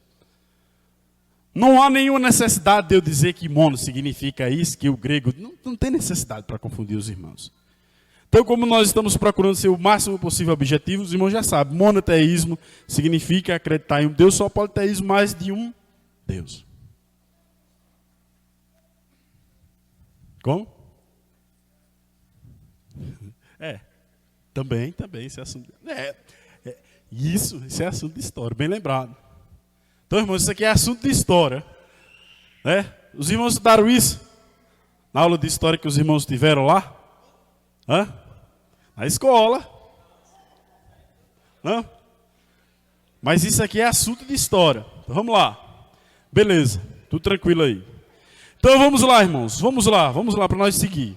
Não há nenhuma necessidade de eu dizer que mono significa isso, que o grego... Não tem necessidade para confundir os irmãos. Então, como nós estamos procurando ser o máximo possível objetivo, os irmãos já sabem. Monoteísmo significa acreditar em um Deus só, politeísmo mais de um Deus. Como? Também, esse é assunto... Isso é assunto de história, bem lembrado. Então, irmãos, isso aqui é assunto de história. Né? Os irmãos estudaram isso na aula de história que os irmãos tiveram lá? Na escola. Não? Mas isso aqui é assunto de história. Então, vamos lá. Beleza, tudo tranquilo aí. Então, vamos lá, irmãos. Vamos lá para nós seguir.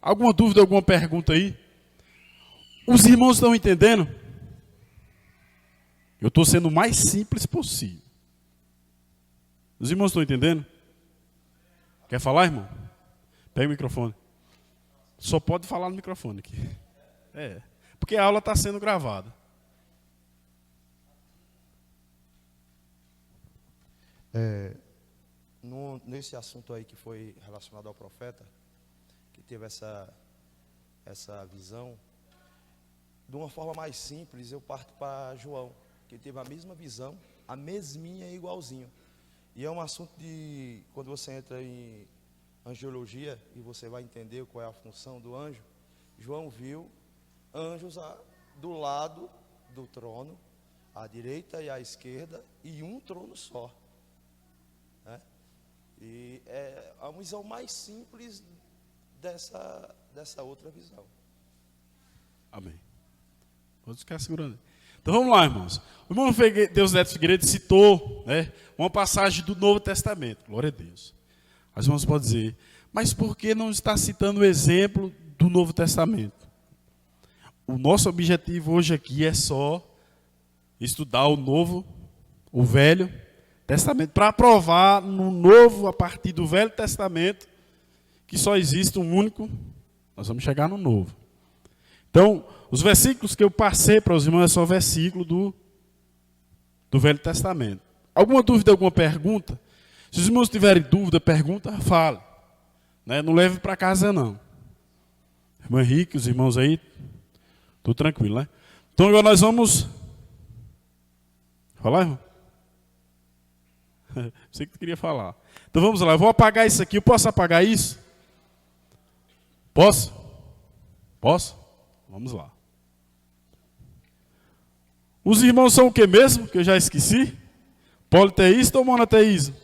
Alguma dúvida, alguma pergunta aí? Os irmãos estão entendendo? Eu estou sendo o mais simples possível. Os irmãos estão entendendo? Quer falar, irmão? Pega o microfone. Só pode falar no microfone aqui. Porque a aula está sendo gravada. Nesse assunto aí que foi relacionado ao profeta, que teve essa visão, de uma forma mais simples, eu parto para João, que teve a mesma visão, a mesminha e igualzinho. E é um assunto de, quando você entra em angiologia, e você vai entender qual é a função do anjo, João viu anjos do lado do trono, à direita e à esquerda, e um trono só. Né? E é a visão mais simples dessa outra visão. Amém. Vou ficar segurando. Então vamos lá, irmãos. O irmão Deusdedito Figueiredo citou, né, uma passagem do Novo Testamento. Glória a Deus. Os irmãos podem dizer, mas por que não está citando o exemplo do Novo Testamento? O nosso objetivo hoje aqui é só estudar o Velho Testamento, para provar no Novo, a partir do Velho Testamento, que só existe um único. Nós vamos chegar no Novo. Então, os versículos que eu passei para os irmãos é só versículo do Velho Testamento. Alguma dúvida, alguma pergunta? Se os irmãos tiverem dúvida, pergunta, fale. Né? Não leve para casa, não. Irmão Henrique, os irmãos aí, tudo tranquilo, né? Então, agora nós vamos... Falar, irmão? Sei que tu queria falar. Então, vamos lá. Eu vou apagar isso aqui. Eu posso apagar isso? Posso? Posso? Vamos lá. Os irmãos são o que mesmo? Que eu já esqueci. Politeísta ou monoteísmo?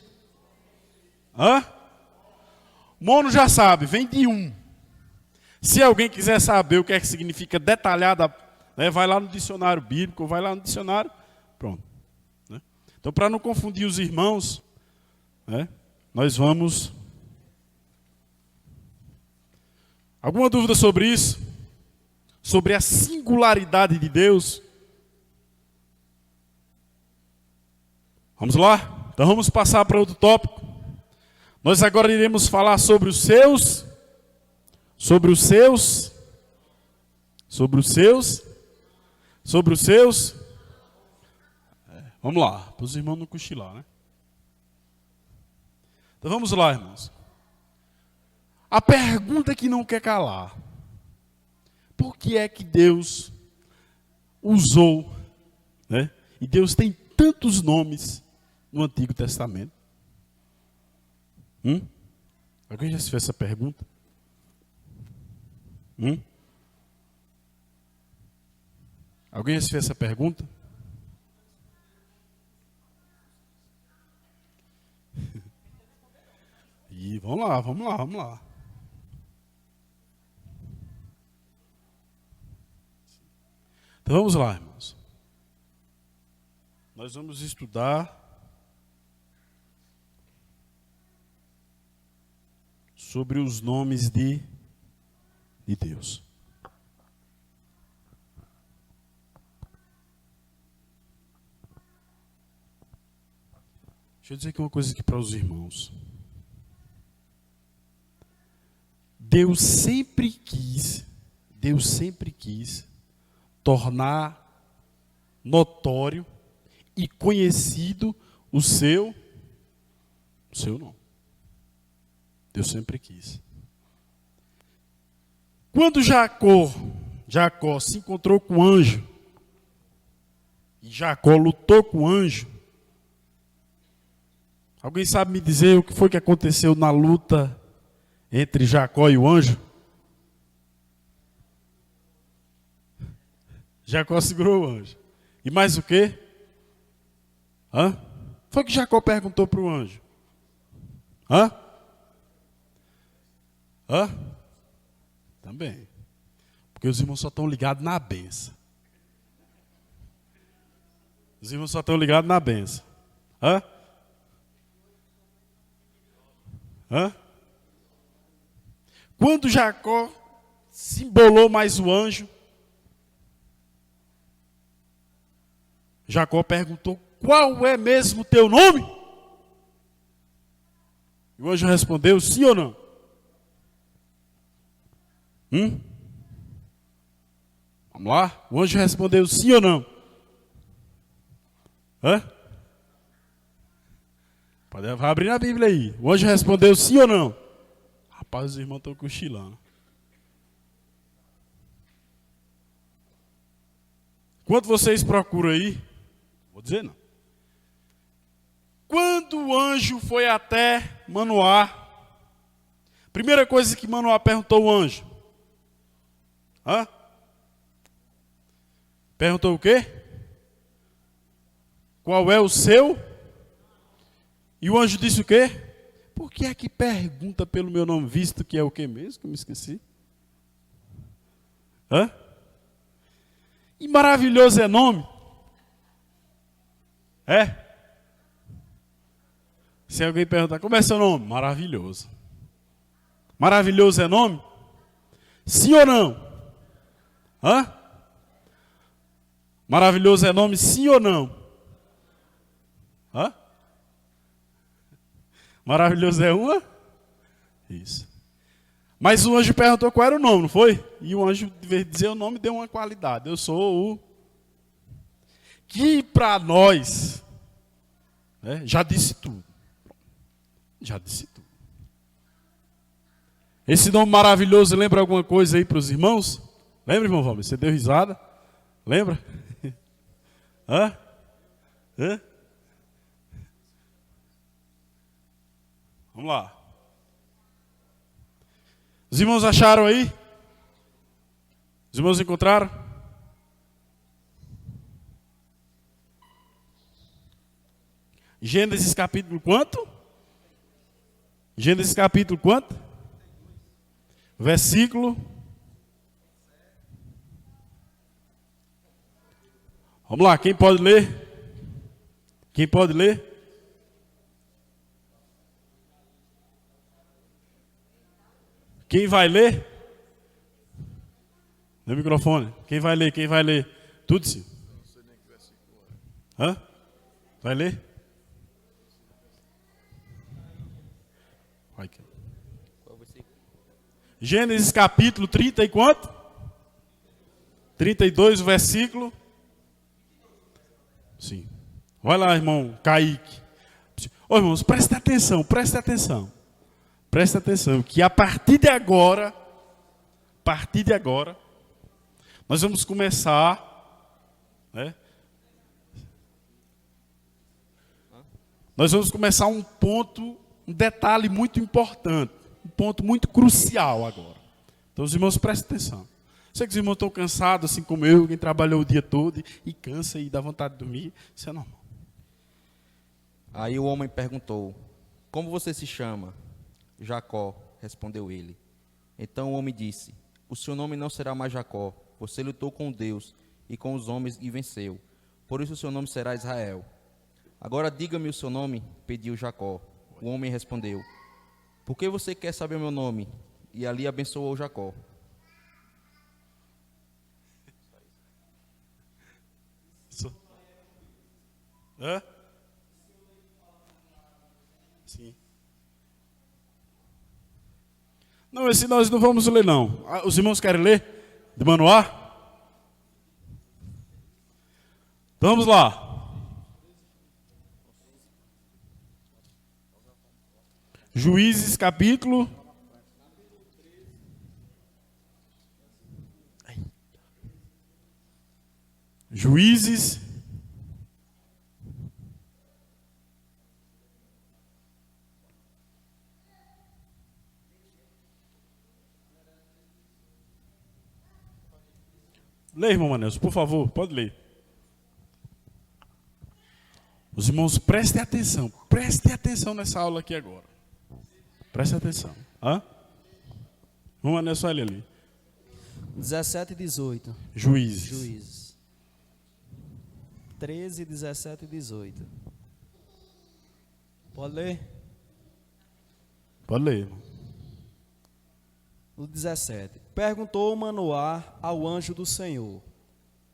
Mono já sabe, vem de um. Se alguém quiser saber o que é que significa né? Vai lá no dicionário bíblico, vai lá no dicionário, pronto. Né? Então, para não confundir os irmãos, né? Nós vamos... Alguma dúvida sobre isso? Sobre a singularidade de Deus? Vamos lá? Então vamos passar para outro tópico. Nós agora iremos falar sobre os seus... Vamos lá, para os irmãos não cochilar, né? Então vamos lá, irmãos. A pergunta que não quer calar. Por que é que Deus usou, né? E Deus tem tantos nomes no Antigo Testamento? Alguém já se fez essa pergunta? Alguém já se fez essa pergunta? E vamos lá. Então vamos lá, irmãos. Nós vamos estudar sobre os nomes de Deus. Deixa eu dizer aqui uma coisa aqui para os irmãos. Deus sempre quis tornar notório e conhecido o seu nome. Deus sempre quis. Quando Jacó se encontrou com o anjo, e Jacó lutou com o anjo, alguém sabe me dizer o que foi que aconteceu na luta entre Jacó e o anjo? Jacó segurou o anjo. E mais o quê? Foi que Jacó perguntou para o anjo. Também. Porque os irmãos só estão ligados na benção. Os irmãos só estão ligados na benção. Quando Jacó se embolou mais o anjo, Jacó perguntou: qual é mesmo o teu nome? E o anjo respondeu: sim ou não? Vamos lá? O anjo respondeu: sim ou não? Vai abrir na Bíblia aí. O anjo respondeu: sim ou não? Rapaz, os irmãos estão cochilando. Enquanto vocês procuram aí, vou dizer não. Quando o anjo foi até Manoá, primeira coisa que Manoá perguntou ao anjo. Perguntou o quê? Qual é o seu? E o anjo disse o quê? Por que é que pergunta pelo meu nome, visto que é o quê mesmo? Que eu me esqueci. E maravilhoso é nome? Se alguém perguntar, como é seu nome? Maravilhoso. Maravilhoso é nome? Sim ou não? Maravilhoso é nome, sim ou não? Maravilhoso é uma? Isso. Mas o anjo perguntou qual era o nome, não foi? E o anjo, de vez de dizer o nome, deu uma qualidade. Eu sou o... Que para nós, já disse tudo. Já disse tudo. Esse nome maravilhoso lembra alguma coisa aí para os irmãos? Lembra, irmão Valmir? Você deu risada? Lembra? Vamos lá. Os irmãos acharam aí? Os irmãos encontraram? Gênesis capítulo quanto? Gênesis capítulo quanto? Versículo Vamos lá, quem pode ler? Quem pode ler? Quem vai ler? No microfone. Quem vai ler? Quem vai ler? Tudo sim. Hã? Vai ler? Vai. Gênesis capítulo 30 e quanto? 32, o versículo. Sim. Vai lá, irmão Kaique. Ô, irmãos, presta atenção, presta atenção. Presta atenção, que a partir de agora, nós vamos começar, né? Nós vamos começar um ponto, um detalhe muito importante, um ponto muito crucial agora. Então, os irmãos, prestem atenção. Sei que os irmãos estão cansados, assim como eu, quem trabalhou o dia todo e cansa e dá vontade de dormir, isso é normal. Aí o homem perguntou: como você se chama? Jacó, respondeu ele. Então o homem disse: o seu nome não será mais Jacó, você lutou com Deus e com os homens e venceu. Por isso o seu nome será Israel. Agora diga-me o seu nome, pediu Jacó. O homem respondeu: por que você quer saber o meu nome? E ali abençoou Jacó. Hã? Sim. Não, esse nós não vamos ler, não. Os irmãos querem ler? De Manoá? Então vamos lá. Juízes capítulo. Juízes. Lê, irmão Manelson, por favor, pode ler. Os irmãos, prestem atenção nessa aula aqui agora. Prestem atenção. Hã? Irmão Manelson, olha ali. 17 e 18. Juízes. 13, 17 e 18. Pode ler? Pode ler, irmão. No 17. Perguntou Manoá ao anjo do Senhor: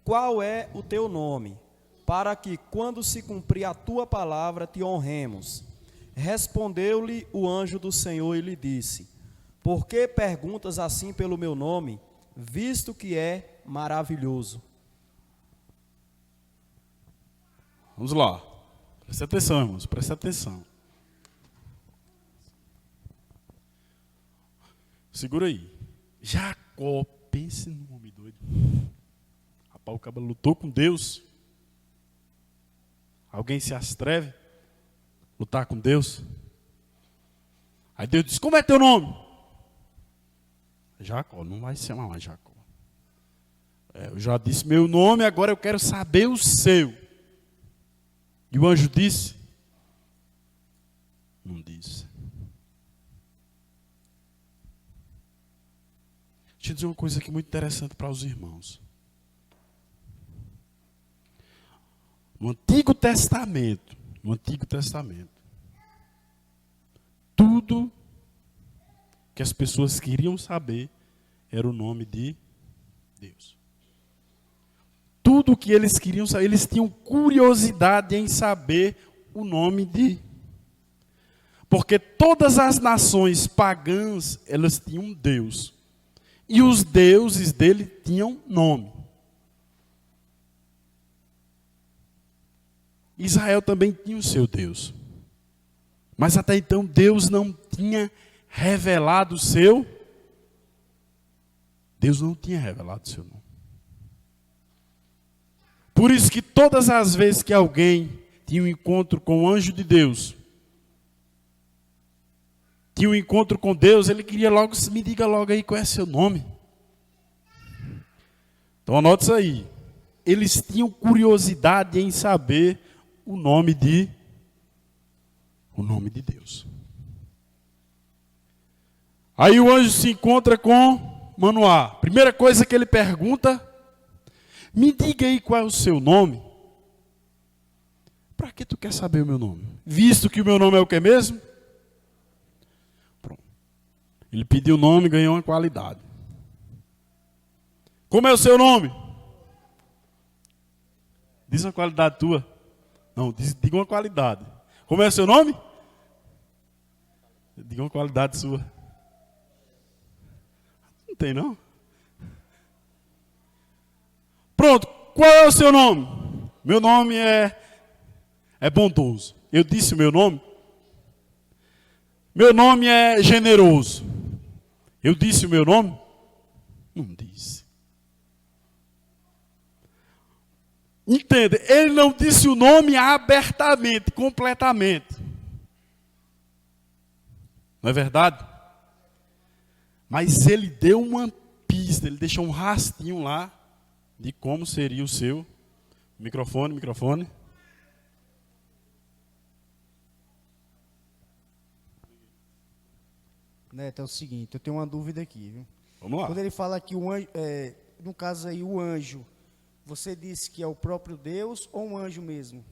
qual é o teu nome, para que, quando se cumprir a tua palavra, te honremos? Respondeu-lhe o anjo do Senhor e lhe disse: por que perguntas assim pelo meu nome, visto que é maravilhoso? Vamos lá. Presta atenção, irmãos, presta atenção. Segura aí. Jacó, pense no homem doido. Rapaz, o cara lutou com Deus. Alguém se atreve a lutar com Deus? Aí Deus disse: como é teu nome? Jacó, não vai se chamar mais Jacó. Eu já disse meu nome, agora eu quero saber o seu. E o anjo disse? Não disse. Deixa eu dizer uma coisa aqui muito interessante para os irmãos. No Antigo Testamento, tudo que as pessoas queriam saber era o nome de Deus. Tudo que eles queriam saber, eles tinham curiosidade em saber o nome de. Porque todas as nações pagãs, elas tinham um Deus. E os deuses dele tinham nome. Israel também tinha o seu Deus. Mas até então Deus não tinha revelado o seu. Deus não tinha revelado o seu nome. Por isso que todas as vezes que alguém tinha um encontro com o anjo de Deus, tinha um encontro com Deus, ele queria logo, me diga logo aí qual é seu nome. Então anote isso aí. Eles tinham curiosidade em saber o nome de Deus. Aí o anjo se encontra com Manoá. Primeira coisa que ele pergunta: Me diga aí qual é o seu nome. Para que tu quer saber o meu nome? Visto que o meu nome é o que mesmo? Pronto. Ele pediu o nome e ganhou uma qualidade. Como é o seu nome? Diz uma qualidade tua. Não, diga uma qualidade. Como é o seu nome? Diga uma qualidade sua. Não tem, não? Pronto, qual é o seu nome? Meu nome é bondoso. Eu disse o meu nome? Meu nome é generoso. Eu disse o meu nome? Não disse. Entenda, ele não disse o nome abertamente, completamente. Não é verdade? Mas ele deu uma pista, ele deixou um rastinho lá de como seria o seu microfone. Neto, é o seguinte, eu tenho uma dúvida aqui, viu? Vamos lá. Quando ele fala que o anjo, no caso aí, o anjo, você disse que é o próprio Deus ou um anjo mesmo?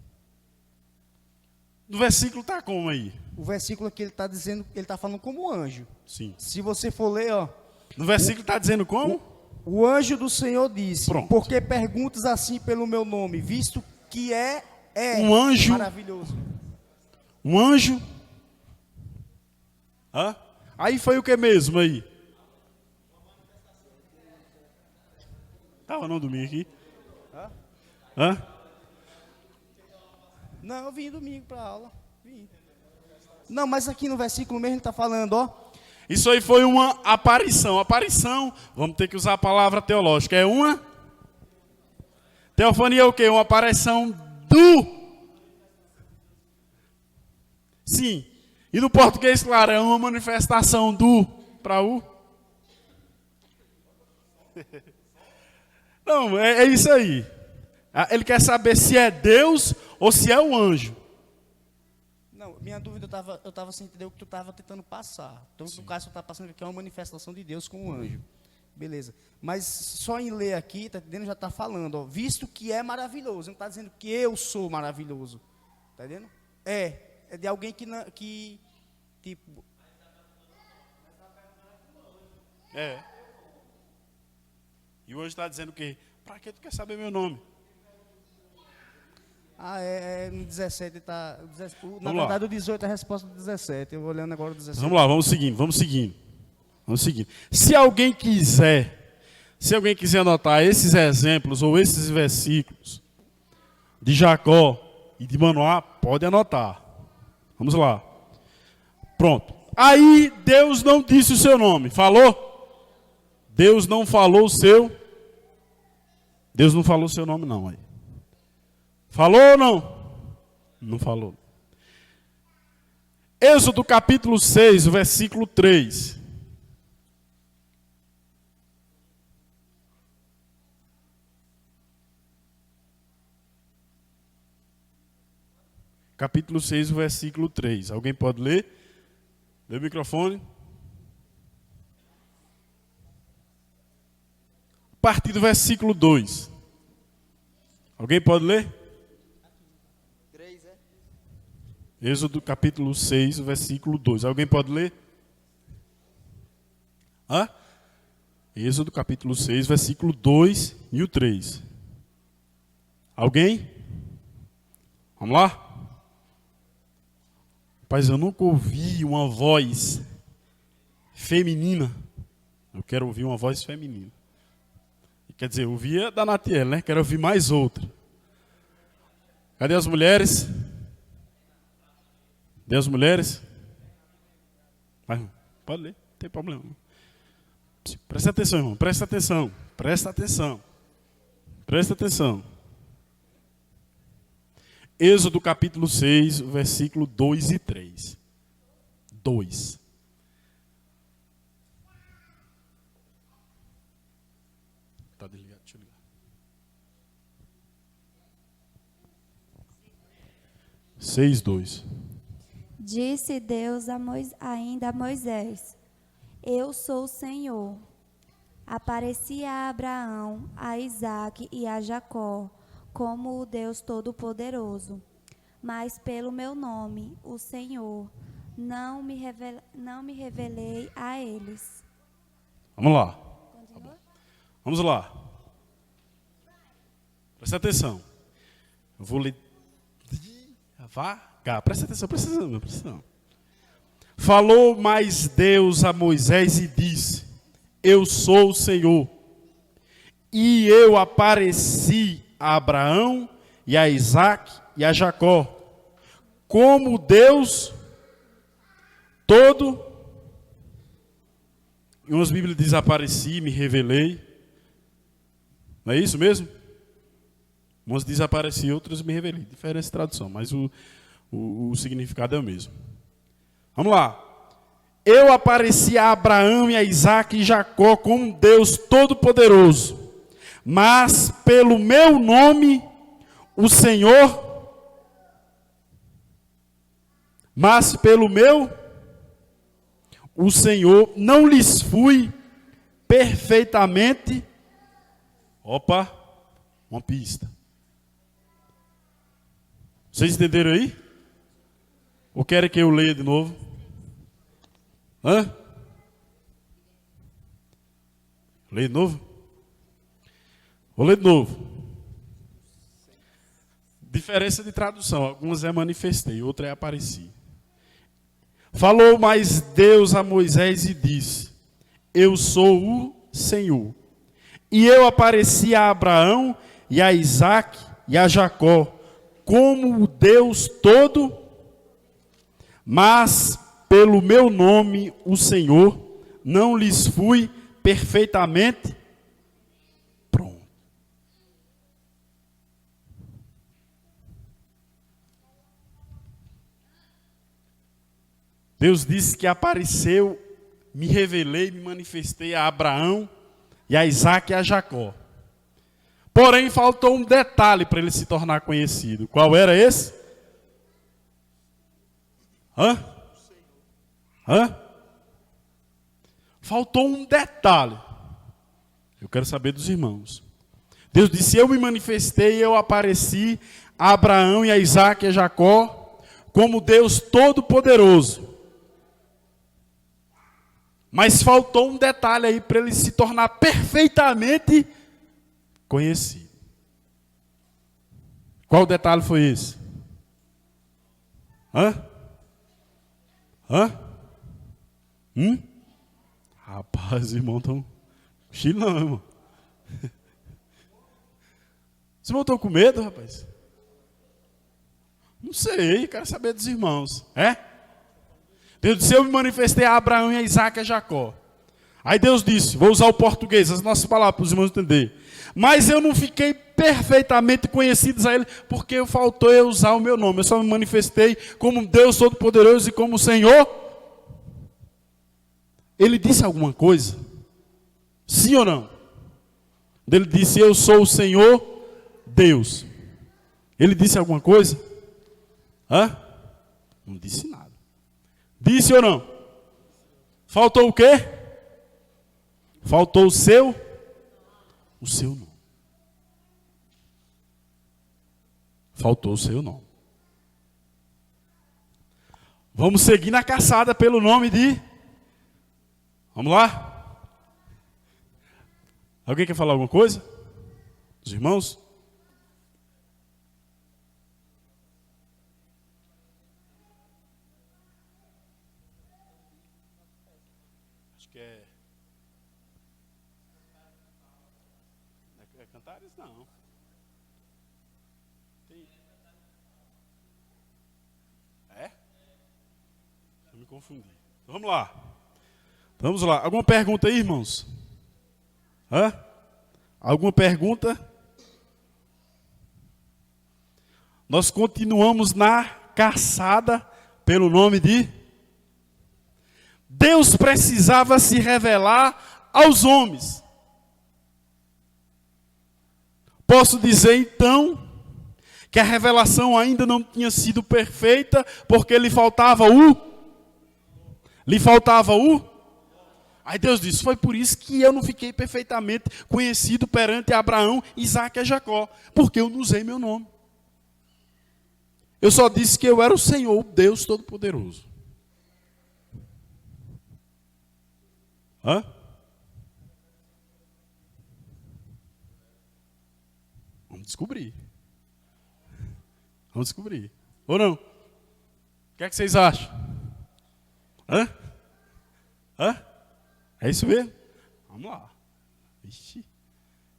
No versículo está como aí? O versículo aqui ele está dizendo, ele está falando como anjo. Sim. Se você for ler, ó. No versículo está dizendo como? O anjo do Senhor disse: Pronto. Por que perguntas assim pelo meu nome, visto que é um anjo maravilhoso. Um anjo. Hã? Aí foi o que mesmo aí? Estava no domingo aqui? Hã? Não, eu vim domingo para aula. Vim. Não, mas aqui no versículo mesmo ele está falando, ó. Isso aí foi uma aparição. Aparição, vamos ter que usar a palavra teológica. É uma? Teofania é o quê? Uma aparição do... Sim. E no português, claro, é uma manifestação do para o... Não, é isso aí. Ele quer saber se é Deus ou se é o anjo. Não, minha dúvida, eu estava sem entender o que tu estava tentando passar. Então, no caso, tu está passando que é uma manifestação de Deus com o anjo. Beleza. Mas só em ler aqui, tá entendendo? Já está falando, ó, visto que é maravilhoso. Não está dizendo que eu sou maravilhoso. Está entendendo? É de alguém que tipo... E o anjo está dizendo o quê? Para que tu quer saber meu nome? No 17 está... Na Vamos verdade, lá. o 18 é a resposta do 17. Eu vou olhando agora o 17. Vamos lá, vamos seguindo. Se alguém quiser anotar esses exemplos ou esses versículos de Jacó e de Manoá, pode anotar. Vamos lá. Pronto. Aí Deus não disse o seu nome. Falou? Deus não falou o seu. Deus não falou o seu nome não aí. Falou ou não? Não falou. Êxodo capítulo 6, versículo 3. Capítulo 6, versículo 3. Alguém pode ler? Lê o microfone. A partir do versículo 2. Alguém pode ler? Êxodo capítulo 6, versículo 2. Alguém pode ler? Hã? Êxodo capítulo 6, versículo 2 e o 3. Alguém? Vamos lá? Rapaz, eu nunca ouvi uma voz feminina. Eu quero ouvir uma voz feminina. Quer dizer, eu ouvia da Natiele, né? Quero ouvir mais outra. Cadê as mulheres? Cadê as mulheres? Vai, pode ler, não tem problema. Presta atenção, irmão. Presta atenção. Presta atenção. Presta atenção. Êxodo capítulo 6, versículo 2 e 3. 2. Está desligado, deixa eu ligar. 6, 2. Disse Deus ainda a Moisés: Eu sou o Senhor. aparecia a Abraão, a Isaque e a Jacó, como o Deus Todo-Poderoso. Mas pelo meu nome, o Senhor, não me revelei a eles. Vamos lá. Vamos lá. Presta atenção. Eu vou ler devagar. Presta atenção. Falou mais Deus a Moisés e disse: Eu sou o Senhor. E eu apareci a Abraão e a Isaque e a Jacó, como Deus todo. Em umas Bíblias diz apareci, me revelei. Não é isso mesmo? Umas diz apareci, outras me revelei. Diferença de tradução, mas o significado é o mesmo. Vamos lá. Eu apareci a Abraão e a Isaque e Jacó como Deus Todo-Poderoso. Mas pelo meu nome, o Senhor... o Senhor não lhes fui perfeitamente. Opa, uma pista. Vocês entenderam aí? Ou querem que eu leia de novo? Hã? Leia de novo? Vou ler de novo. Diferença de tradução. Algumas é manifestei, outra é apareci. Falou mais Deus a Moisés e disse: Eu sou o Senhor. E eu apareci a Abraão e a Isaque e a Jacó como o Deus todo, mas pelo meu nome, o Senhor, não lhes fui perfeitamente pronto. Deus disse que apareceu, me revelei, me manifestei a Abraão e a Isaque e a Jacó. Porém, faltou um detalhe para ele se tornar conhecido. Qual era esse? Faltou um detalhe. Eu quero saber dos irmãos. Deus disse: eu me manifestei, eu apareci a Abraão e a Isaque e a Jacó como Deus Todo-Poderoso. Mas faltou um detalhe aí para ele se tornar perfeitamente conhecido. Qual detalhe foi esse? Rapaz, os irmãos estão cochilando, irmão. Os irmãos estão com medo, rapaz? Não sei, quero saber dos irmãos. Deus disse: eu me manifestei a Abraão e a Isaque e a Jacó. Aí Deus disse, vou usar o português, as nossas palavras para os irmãos entenderem. Mas eu não fiquei perfeitamente conhecido a ele, porque faltou eu usar o meu nome. Eu só me manifestei como Deus Todo-Poderoso e como Senhor. Ele disse alguma coisa? Sim ou não? Ele disse: eu sou o Senhor Deus. Ele disse alguma coisa? Não disse nada. Disse ou não? Faltou o quê? Faltou o seu nome. Faltou o seu nome. Vamos seguir na caçada pelo nome de... Vamos lá? Alguém quer falar alguma coisa? Os irmãos? Acho que é Cantares? Não. Eu me confundi. Então, vamos lá. Vamos lá. Alguma pergunta aí, irmãos? Alguma pergunta? Nós continuamos na caçada pelo nome de... Deus precisava se revelar aos homens. Posso dizer então que a revelação ainda não tinha sido perfeita porque lhe faltava o Aí Deus disse, foi por isso que eu não fiquei perfeitamente conhecido perante Abraão, Isaque e Jacó, porque eu não usei meu nome. Eu só disse que eu era o Senhor, o Deus Todo-Poderoso. Hã? Vamos descobrir. Vamos descobrir. Ou não? O que é que vocês acham? Hã? Hã? É isso mesmo? Vamos lá. Ixi.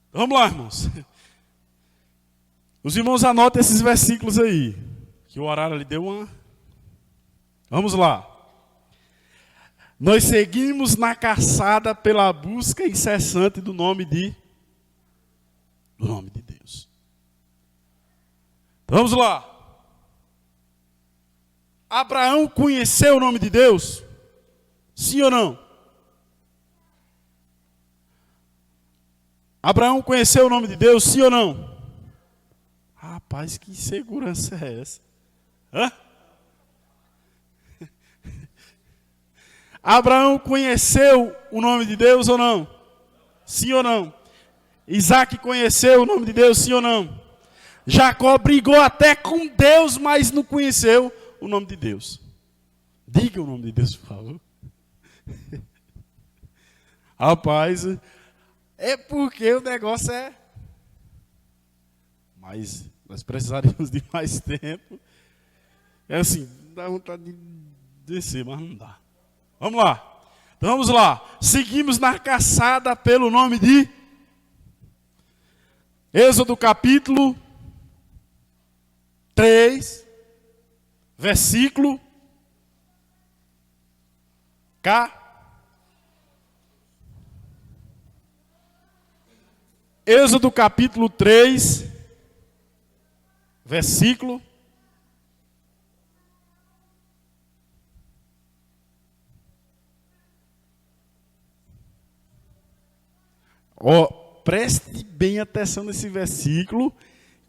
Então, vamos lá, irmãos. Os irmãos anotem esses versículos aí. Que o horário ali deu uma... Vamos lá. Nós seguimos na caçada pela busca incessante do nome de Deus. Então, vamos lá. Abraão conheceu o nome de Deus? Sim ou não? Abraão conheceu o nome de Deus, sim ou não? Rapaz, que insegurança é essa? Hã? Abraão conheceu o nome de Deus ou não? Sim ou não? Isaque conheceu o nome de Deus, sim ou não? Jacó brigou até com Deus, mas não conheceu o nome de Deus. Diga o nome de Deus, por favor. Rapaz, é porque o negócio é... Mas nós precisaríamos de mais tempo. É assim, dá vontade de descer, mas não dá. Vamos lá. Então vamos lá. Seguimos na caçada pelo nome de... Êxodo capítulo 3, versículo K. Êxodo capítulo 3, versículo preste bem atenção nesse versículo,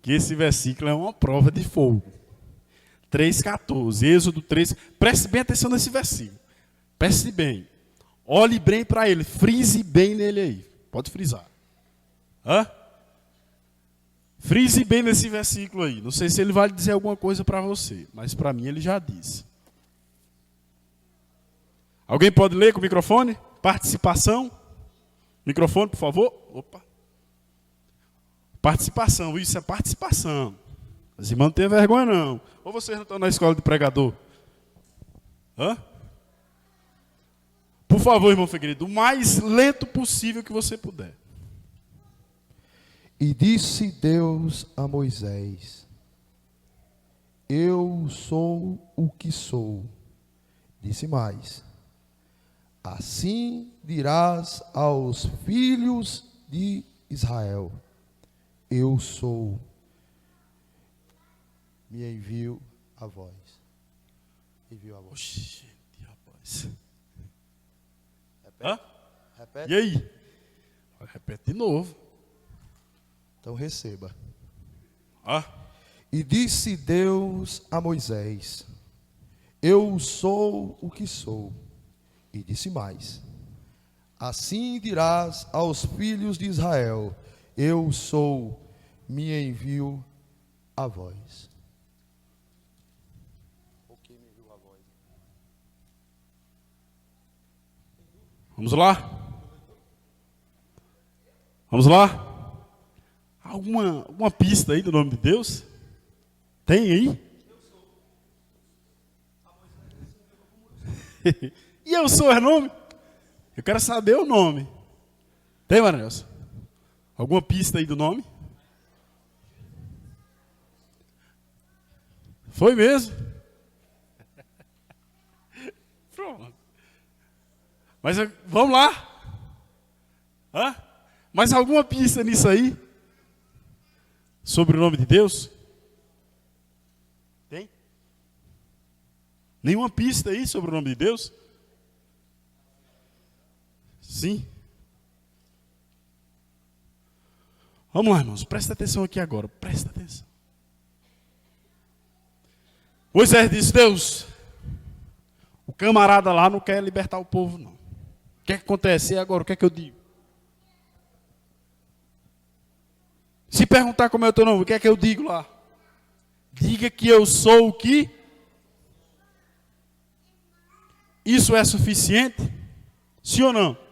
que esse versículo é uma prova de fogo. 3,14, Êxodo 3, preste bem atenção nesse versículo. Preste bem. Olhe bem para ele, frise bem nele aí. Pode frisar. Hã? Frise bem nesse versículo aí. Não sei se ele vai dizer alguma coisa para você, mas para mim ele já disse. Alguém pode ler com o microfone? Participação. Microfone, por favor. Opa. Participação, isso é participação. Os irmãos não têm vergonha, não. Ou vocês não estão na escola de pregador? Hã? Por favor, irmão Figueiredo, o mais lento possível que você puder. E disse Deus a Moisés: Eu sou o que sou. Disse mais: Assim dirás aos filhos de Israel: Eu sou, me envio a vós. Envio a vós. Oxi, rapaz. Repete. Hã? Repete. E aí? Repete de novo. Então receba. Hã? E disse Deus a Moisés: Eu sou o que sou. E disse mais: Assim dirás aos filhos de Israel: Eu sou, me envio a vós. Vamos lá? Vamos lá? Alguma pista aí do nome de Deus? Tem aí? E eu sou é nome? Eu quero saber o nome. Tem, Maranelson? Alguma pista aí do nome? Foi mesmo? Pronto. Mas vamos lá? Hã? Mais alguma pista nisso aí? Sobre o nome de Deus? Tem? Nenhuma pista aí sobre o nome de Deus? Sim. Vamos lá, irmãos. Presta atenção aqui agora. Presta atenção. Moisés disse: Deus, o camarada lá não quer libertar o povo, não. O que é que acontece? E agora, o que é que eu digo? Se perguntar como é o teu nome, o que é que eu digo lá? Diga que eu sou o que? Isso é suficiente? Sim ou não?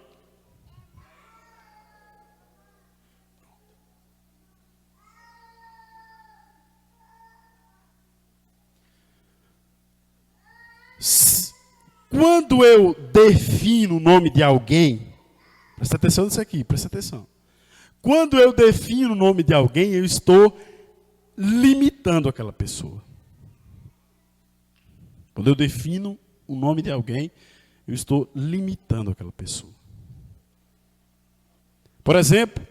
Quando eu defino o nome de alguém, presta atenção nisso aqui, presta atenção. Quando eu defino o nome de alguém, eu estou limitando aquela pessoa. Quando eu defino o nome de alguém, eu estou limitando aquela pessoa. Por exemplo,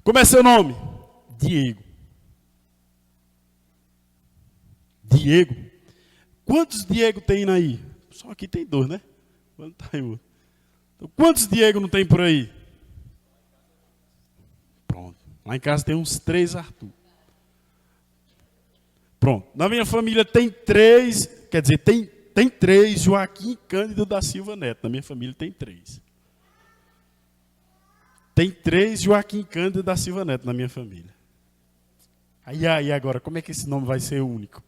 como é seu nome? Diego. Diego. Quantos Diego tem aí? Só aqui tem 2, né? Quanto tá aí outro? Então, quantos Diego não tem por aí? Pronto. Lá em casa tem uns 3 Arthur. Pronto. Na minha família tem 3, quer dizer, tem 3 Joaquim Cândido da Silva Neto. Na minha família tem 3. Tem 3 Joaquim Cândido da Silva Neto na minha família. Aí agora, como é que esse nome vai ser único?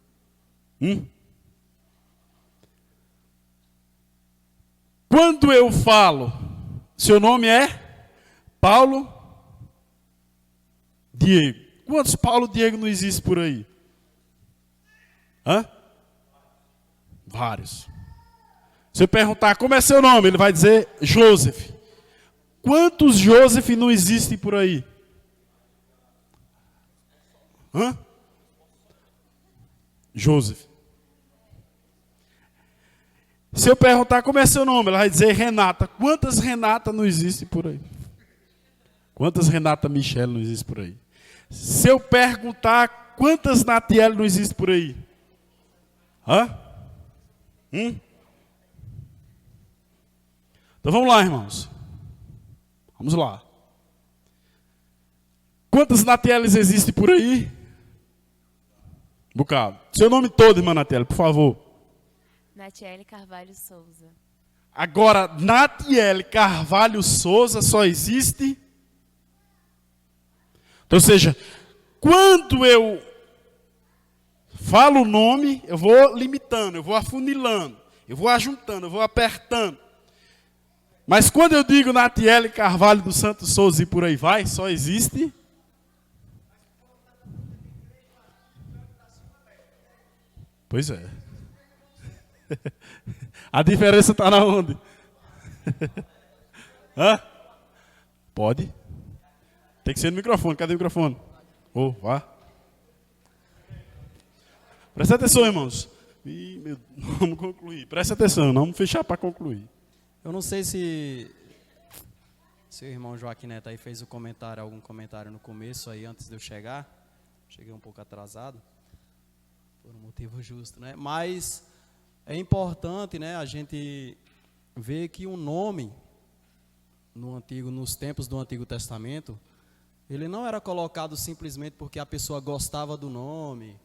Quando eu falo, seu nome é Paulo Diego. Quantos Paulo Diego não existem por aí? Hã? Vários. Se eu perguntar como é seu nome, ele vai dizer Joseph. Quantos Joseph não existem por aí? Hã? Joseph. Se eu perguntar como é seu nome, ela vai dizer Renata. Quantas Renata não existem por aí? Quantas Renata Michele não existem por aí? Se eu perguntar quantas Natiele não existem por aí? Hã? Então vamos lá, irmãos. Vamos lá. Quantas Natieles existem por aí? Um bocado. Seu nome todo, irmã Natiele, por favor. Natiele Carvalho Souza. Agora, Natiele Carvalho Souza só existe. Então, ou seja, quando eu falo o nome, eu vou limitando, eu vou afunilando, eu vou ajuntando, eu vou apertando. Mas quando eu digo Natiele Carvalho dos Santos Souza e por aí vai, só existe. Pois é. A diferença está na onde? Hã? Pode? Tem que ser no microfone. Cadê o microfone? Vá. Presta atenção, irmãos. Vamos concluir. Presta atenção, vamos fechar para concluir. Eu não sei se o irmão Joaquim Neto aí fez algum comentário no começo aí, antes de eu chegar. Cheguei um pouco atrasado, por um motivo justo, né? Mas é importante, né, a gente ver que o nome nos tempos do Antigo Testamento, ele não era colocado simplesmente porque a pessoa gostava do nome,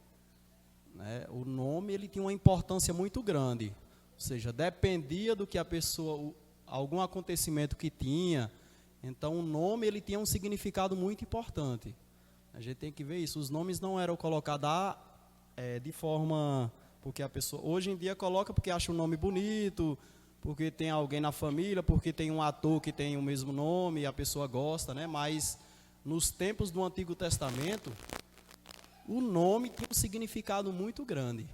né? O nome, ele tinha uma importância muito grande, ou seja, dependia do que a pessoa, algum acontecimento que tinha. Então o nome, ele tinha um significado muito importante. A gente tem que ver isso. Os nomes não eram colocados de forma, porque a pessoa hoje em dia coloca porque acha um nome bonito, porque tem alguém na família, porque tem um ator que tem o mesmo nome e a pessoa gosta, né? Mas nos tempos do Antigo Testamento, o nome tinha um significado muito grande.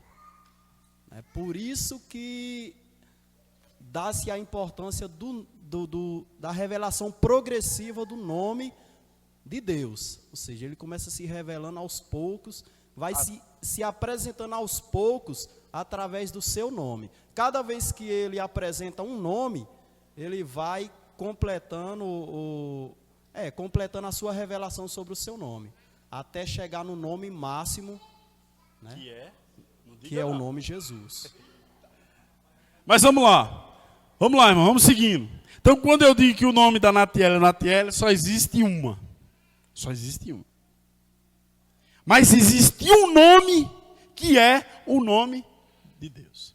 É por isso que dá-se a importância da revelação progressiva do nome de Deus. Ou seja, ele começa se revelando aos poucos, vai se apresentando aos poucos através do seu nome. Cada vez que ele apresenta um nome, ele vai completando a sua revelação sobre o seu nome, até chegar no nome máximo, né? Que é o nome Jesus. Mas vamos lá, irmão, vamos seguindo. Então, quando eu digo que o nome da Natiele é Natiele, só existe uma. Só existe uma. Mas existe um nome que é o nome de Deus.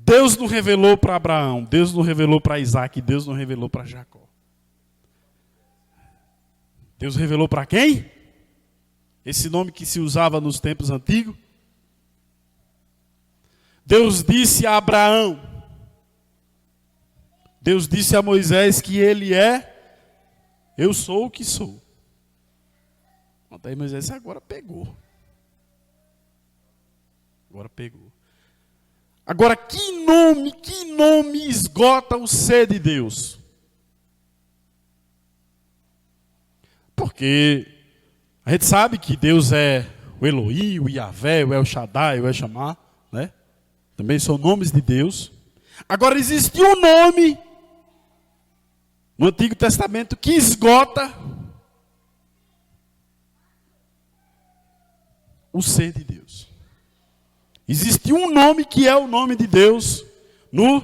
Deus não revelou para Abraão, Deus não revelou para Isaac, Deus não revelou para Jacó. Deus revelou para quem? Esse nome que se usava nos tempos antigos. Deus disse a Abraão, Deus disse a Moisés que ele é, eu sou o que sou. Aí Moisés agora pegou. Agora pegou. Agora, que nome esgota o ser de Deus? Porque a gente sabe que Deus é o Elohim, o Yahvé, o El Shaddai, o El Shammah, né? Também são nomes de Deus. Agora, existe um nome no Antigo Testamento que esgota o ser de Deus. Existe um nome que é o nome de Deus no...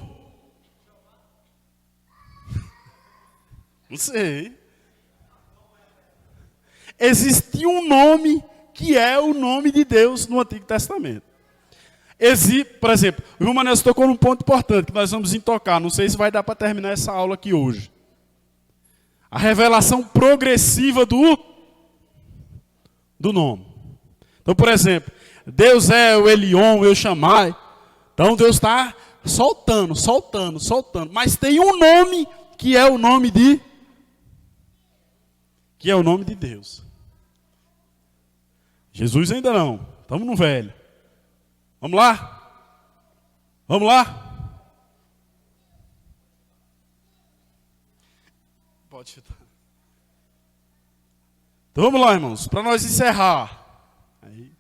Não sei. Existe um nome que é o nome de Deus no Antigo Testamento. Por exemplo, o irmão Manel tocou num ponto importante que nós vamos tocar. Não sei se vai dar para terminar essa aula aqui hoje. A revelação progressiva do nome. Então, por exemplo, Deus é o Elion, o El Shammai. Então Deus está soltando. Mas tem um nome que é o nome de Deus. Jesus ainda não. Estamos no velho. Vamos lá? Vamos lá? Pode chutar. Então vamos lá, irmãos, para nós encerrar. Aí,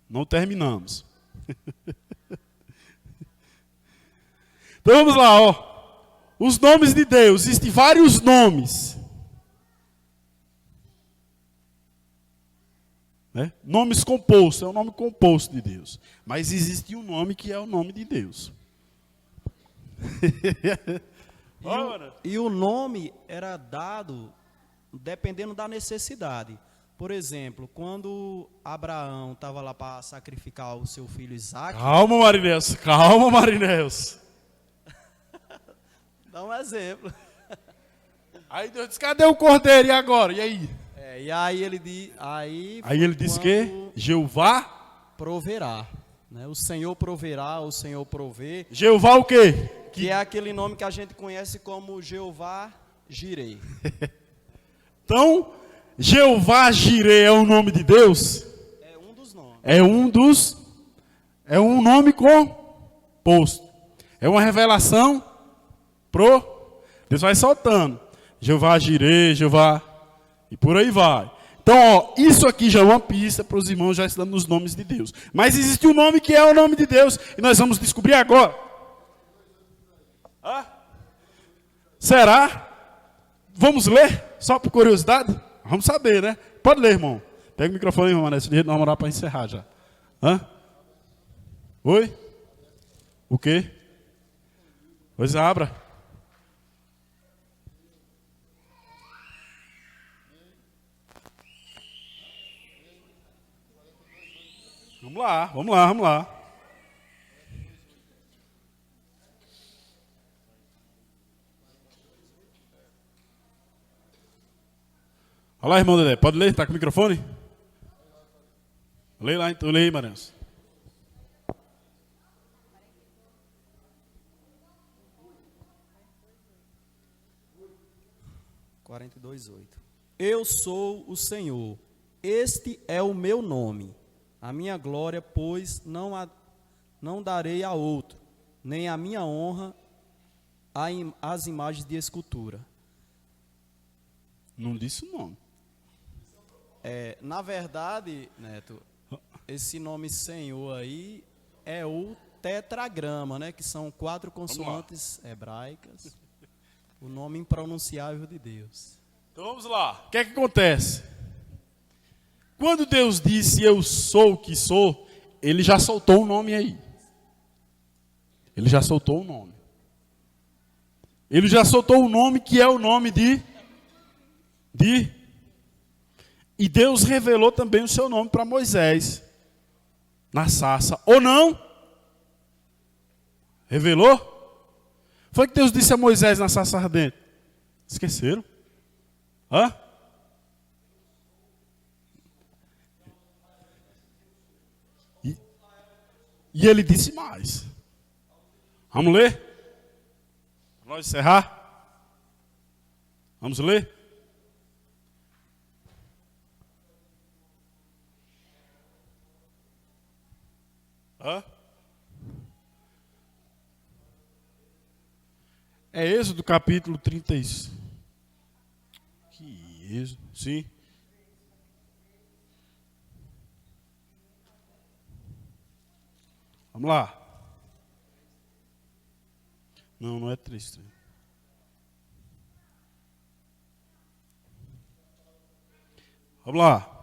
não terminamos. Então vamos lá, ó. Os nomes de Deus, existem vários nomes. Né? Nomes compostos, é o nome composto de Deus. Mas existe um nome que é o nome de Deus. E o nome era dado dependendo da necessidade. Por exemplo, quando Abraão estava lá para sacrificar o seu filho Isaac... Calma, Marinés. Dá um exemplo. Aí Deus disse, cadê o cordeiro? E agora? E aí? E aí ele disse que Jeová proverá. Né? O Senhor proverá, o Senhor provê. Jeová o quê? Que é aquele nome que a gente conhece como Jeová Jireh. Então, Jeová Jireh é o nome de Deus? É um dos nomes. É um nome composto. É uma revelação Deus vai soltando. Jeová Jireh, Jeová... E por aí vai. Então, ó, isso aqui já é uma pista para os irmãos já estudando os nomes de Deus. Mas existe um nome que é o nome de Deus. E nós vamos descobrir agora. Será? Vamos ler? Só por curiosidade? Vamos saber, né? Pode ler, irmão. Pega o microfone, irmão, nesse jeito nós vamos para encerrar já. Oi? O quê? Pois abra. Vamos lá. Olha lá, irmão Dedé, pode ler? Está com o microfone? Lê lá então, lê aí, Maranhão. Eu sou o Senhor, este é o meu nome. A minha glória, pois, não darei a outro, nem a minha honra às imagens de escultura. Não disse o nome. Na verdade, Neto, esse nome Senhor aí é o tetragrama, né? Que são 4 consoantes hebraicas. O nome impronunciável de Deus. Então vamos lá. O que é que acontece? Quando Deus disse eu sou o que sou, ele já soltou um nome aí. Ele já soltou um nome. Ele já soltou um nome que é o nome de... E Deus revelou também o seu nome para Moisés. Na sarça. Ou não? Revelou? Foi que Deus disse a Moisés na sarça ardente. Esqueceram? Hã? E ele disse mais. Vamos ler? Para nós encerrar? Vamos ler? Hã? É Êxodo capítulo 36. Que Êxodo? Sim. Vamos lá. Não, não é 3. Vamos lá.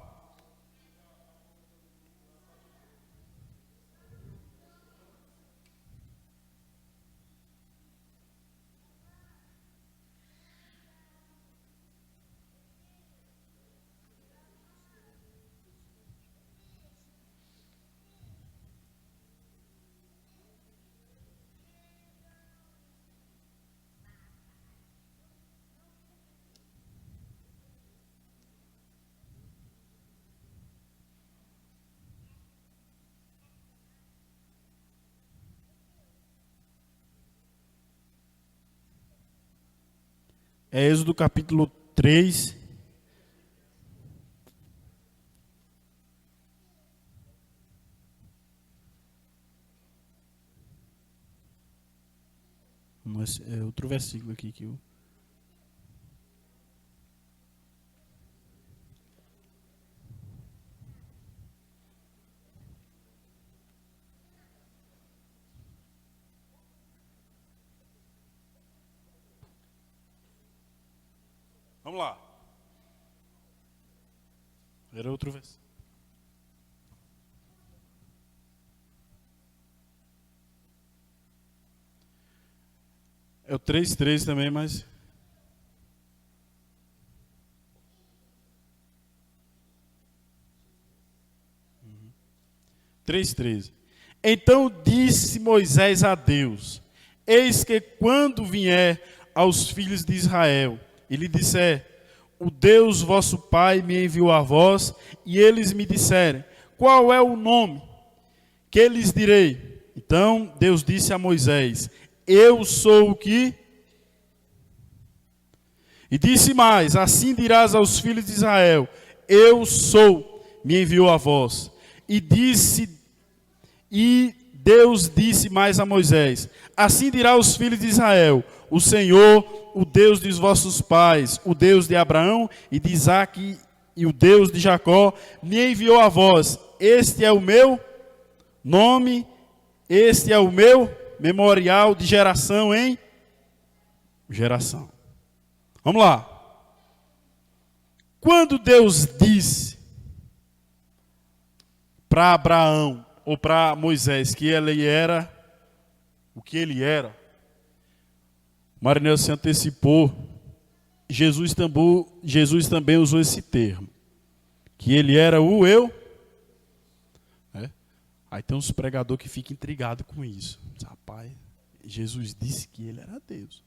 É Êxodo capítulo 3. Mas é outro versículo aqui que eu... Vamos lá. Era outro versículo. É o 3:3 também, mas... Uhum. 3:13. Então disse Moisés a Deus: eis que quando vier aos filhos de Israel, e lhe disser: o Deus vosso Pai me enviou a vós, e eles me disserem: qual é o nome que lhes direi? Então Deus disse a Moisés: eu sou o que... E disse mais: assim dirás aos filhos de Israel: eu sou, me enviou a vós. E Deus disse mais a Moisés: assim dirá aos filhos de Israel: o Senhor, o Deus dos vossos pais, o Deus de Abraão e de Isaque e o Deus de Jacó, me enviou a vós. Este é o meu nome, este é o meu memorial de geração em geração. Vamos lá. Quando Deus disse para Abraão ou para Moisés que ele era o que ele era, Marinel se antecipou. Jesus também usou esse termo, que ele era o eu. Aí tem uns pregadores que ficam intrigados com isso. Rapaz, Jesus disse que ele era Deus.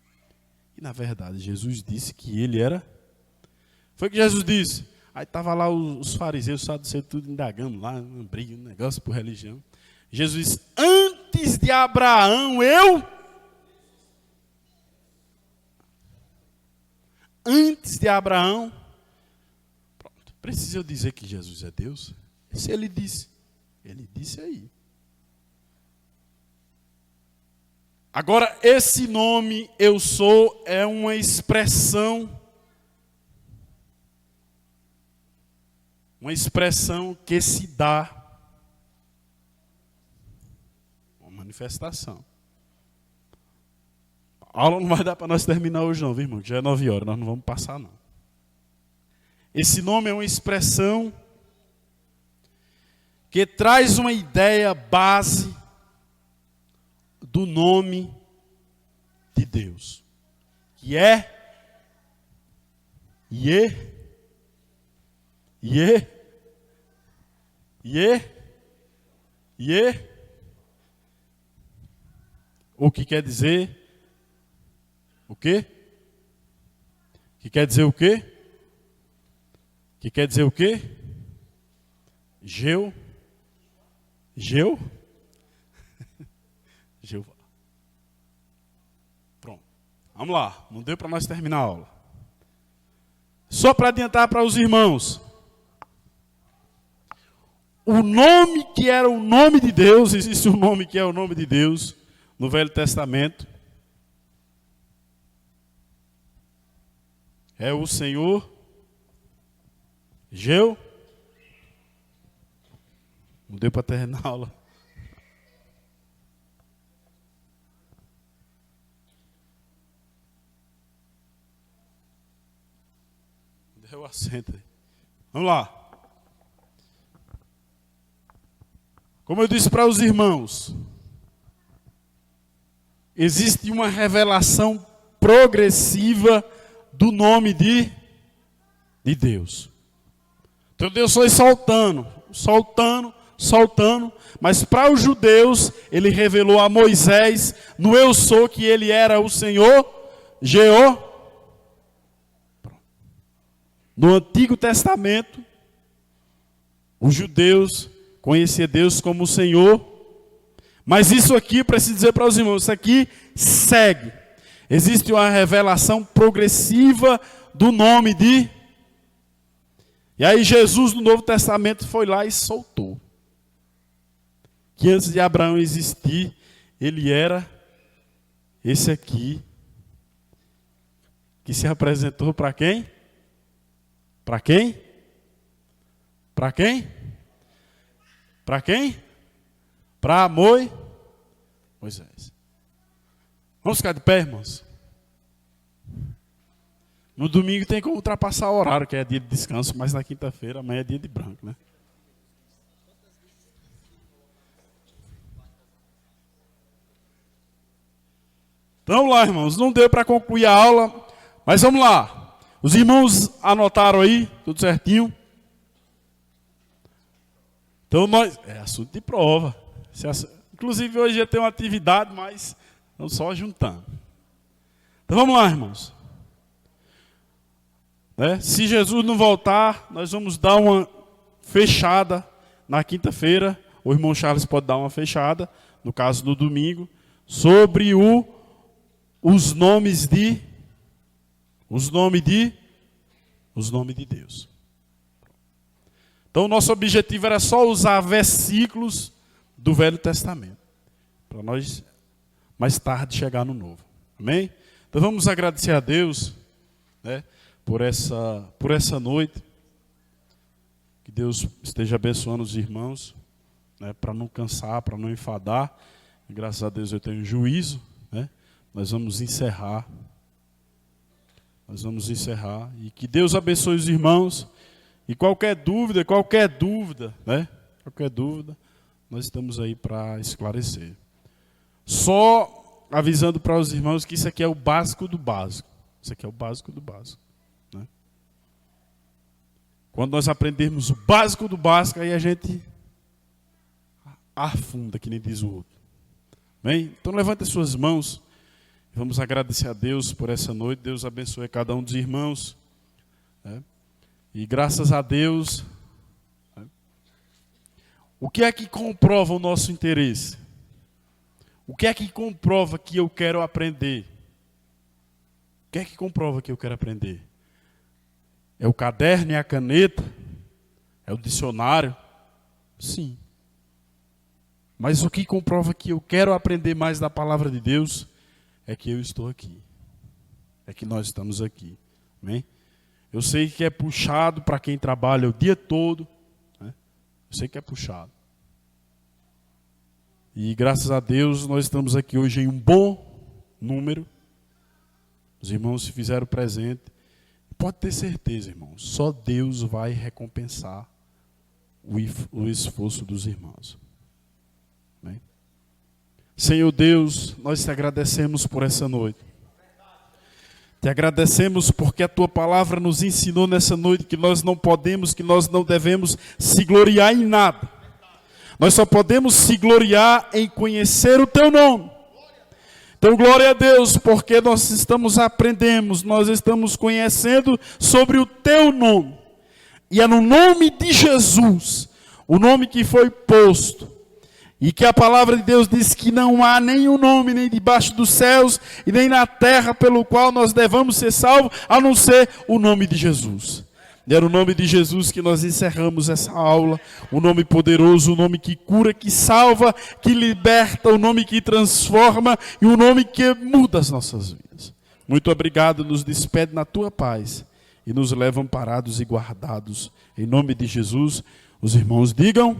E na verdade, Jesus disse que ele era... Foi o que Jesus disse. Aí estavam lá os fariseus, saduceus, tudo indagando lá, um briga, um negócio por religião. Jesus disse: antes de Abraão, eu... Antes de Abraão... Pronto. Precisa eu dizer que Jesus é Deus? Se ele disse aí. Agora, esse nome, eu sou, é uma expressão que se dá, uma manifestação. A aula não vai dar para nós terminar hoje não, viu, irmão? Já é 9 horas, nós não vamos passar não. Esse nome é uma expressão que traz uma ideia base do nome de Deus, que é O que quer dizer o quê? Que quer dizer o quê? Que quer dizer o quê? Jeová. Pronto. Vamos lá. Não deu para nós terminar a aula. Só para adiantar para os irmãos. O nome que era o nome de Deus, existe um nome que é o nome de Deus no Velho Testamento. É o Senhor Jeová. Não deu para terminar a aula. Deu assento aí. Vamos lá. Como eu disse para os irmãos, existe uma revelação progressiva do nome de Deus. Então Deus foi soltando, mas para os judeus, ele revelou a Moisés, no eu sou, que ele era o Senhor, Jeová. No Antigo Testamento, os judeus conheciam Deus como o Senhor, mas isso aqui, preciso dizer para os irmãos, isso aqui segue. Existe uma revelação progressiva do nome de... E aí Jesus, no Novo Testamento, foi lá e soltou. Que antes de Abraão existir, ele era esse aqui, que se apresentou para quem? Para quem? Para quem? Para quem? Para Moisés. Vamos ficar de pé, irmãos? No domingo tem como ultrapassar o horário, que é dia de descanso, mas na quinta-feira, amanhã é dia de branco, né? Então vamos lá, irmãos. Não deu para concluir a aula, mas vamos lá. Os irmãos anotaram aí, tudo certinho. Então nós... É assunto de prova. Inclusive hoje ia ter uma atividade, mas estamos só juntando. Então vamos lá, irmãos. Se Jesus não voltar, nós vamos dar uma fechada na quinta-feira. O irmão Charles pode dar uma fechada, no caso do domingo, sobre os nomes de Deus. Então o nosso objetivo era só usar versículos do Velho Testamento, para nós mais tarde chegar no Novo. Amém? Então vamos agradecer a Deus, né, por essa noite. Que Deus esteja abençoando os irmãos, né, para não cansar, para não enfadar. E graças a Deus eu tenho juízo, né? Nós vamos encerrar. E que Deus abençoe os irmãos. E qualquer dúvida, né? Qualquer dúvida, nós estamos aí para esclarecer. Só avisando para os irmãos que isso aqui é o básico do básico. Isso aqui é o básico do básico, né? Quando nós aprendermos o básico do básico, aí a gente afunda, que nem diz o outro. Bem? Então levante as suas mãos. Vamos agradecer a Deus por essa noite. Deus abençoe cada um dos irmãos, né? E graças a Deus, né? O que é que comprova o nosso interesse? O que é que comprova que eu quero aprender? O que é que comprova que eu quero aprender? É o caderno e a caneta? É o dicionário? Sim. Mas o que comprova que eu quero aprender mais da palavra de Deus é que eu estou aqui. É que nós estamos aqui. Amém? Eu sei que é puxado para quem trabalha o dia todo, né? Eu sei que é puxado. E graças a Deus nós estamos aqui hoje em um bom número. Os irmãos se fizeram presente. Pode ter certeza, irmãos, só Deus vai recompensar o esforço dos irmãos. Amém? Senhor Deus, nós te agradecemos por essa noite. Te agradecemos porque a tua palavra nos ensinou nessa noite que nós não podemos, que nós não devemos se gloriar em nada. Nós só podemos se gloriar em conhecer o teu nome. Então, glória a Deus, porque nós estamos conhecendo sobre o teu nome. E é no nome de Jesus, o nome que foi posto, e que a palavra de Deus diz que não há nenhum nome, nem debaixo dos céus, e nem na terra, pelo qual nós devamos ser salvos, a não ser o nome de Jesus. E é no nome de Jesus que nós encerramos essa aula, o nome poderoso, o nome que cura, que salva, que liberta, o nome que transforma e o nome que muda as nossas vidas. Muito obrigado, nos despede na tua paz e nos leva amparados e guardados. Em nome de Jesus, os irmãos digam...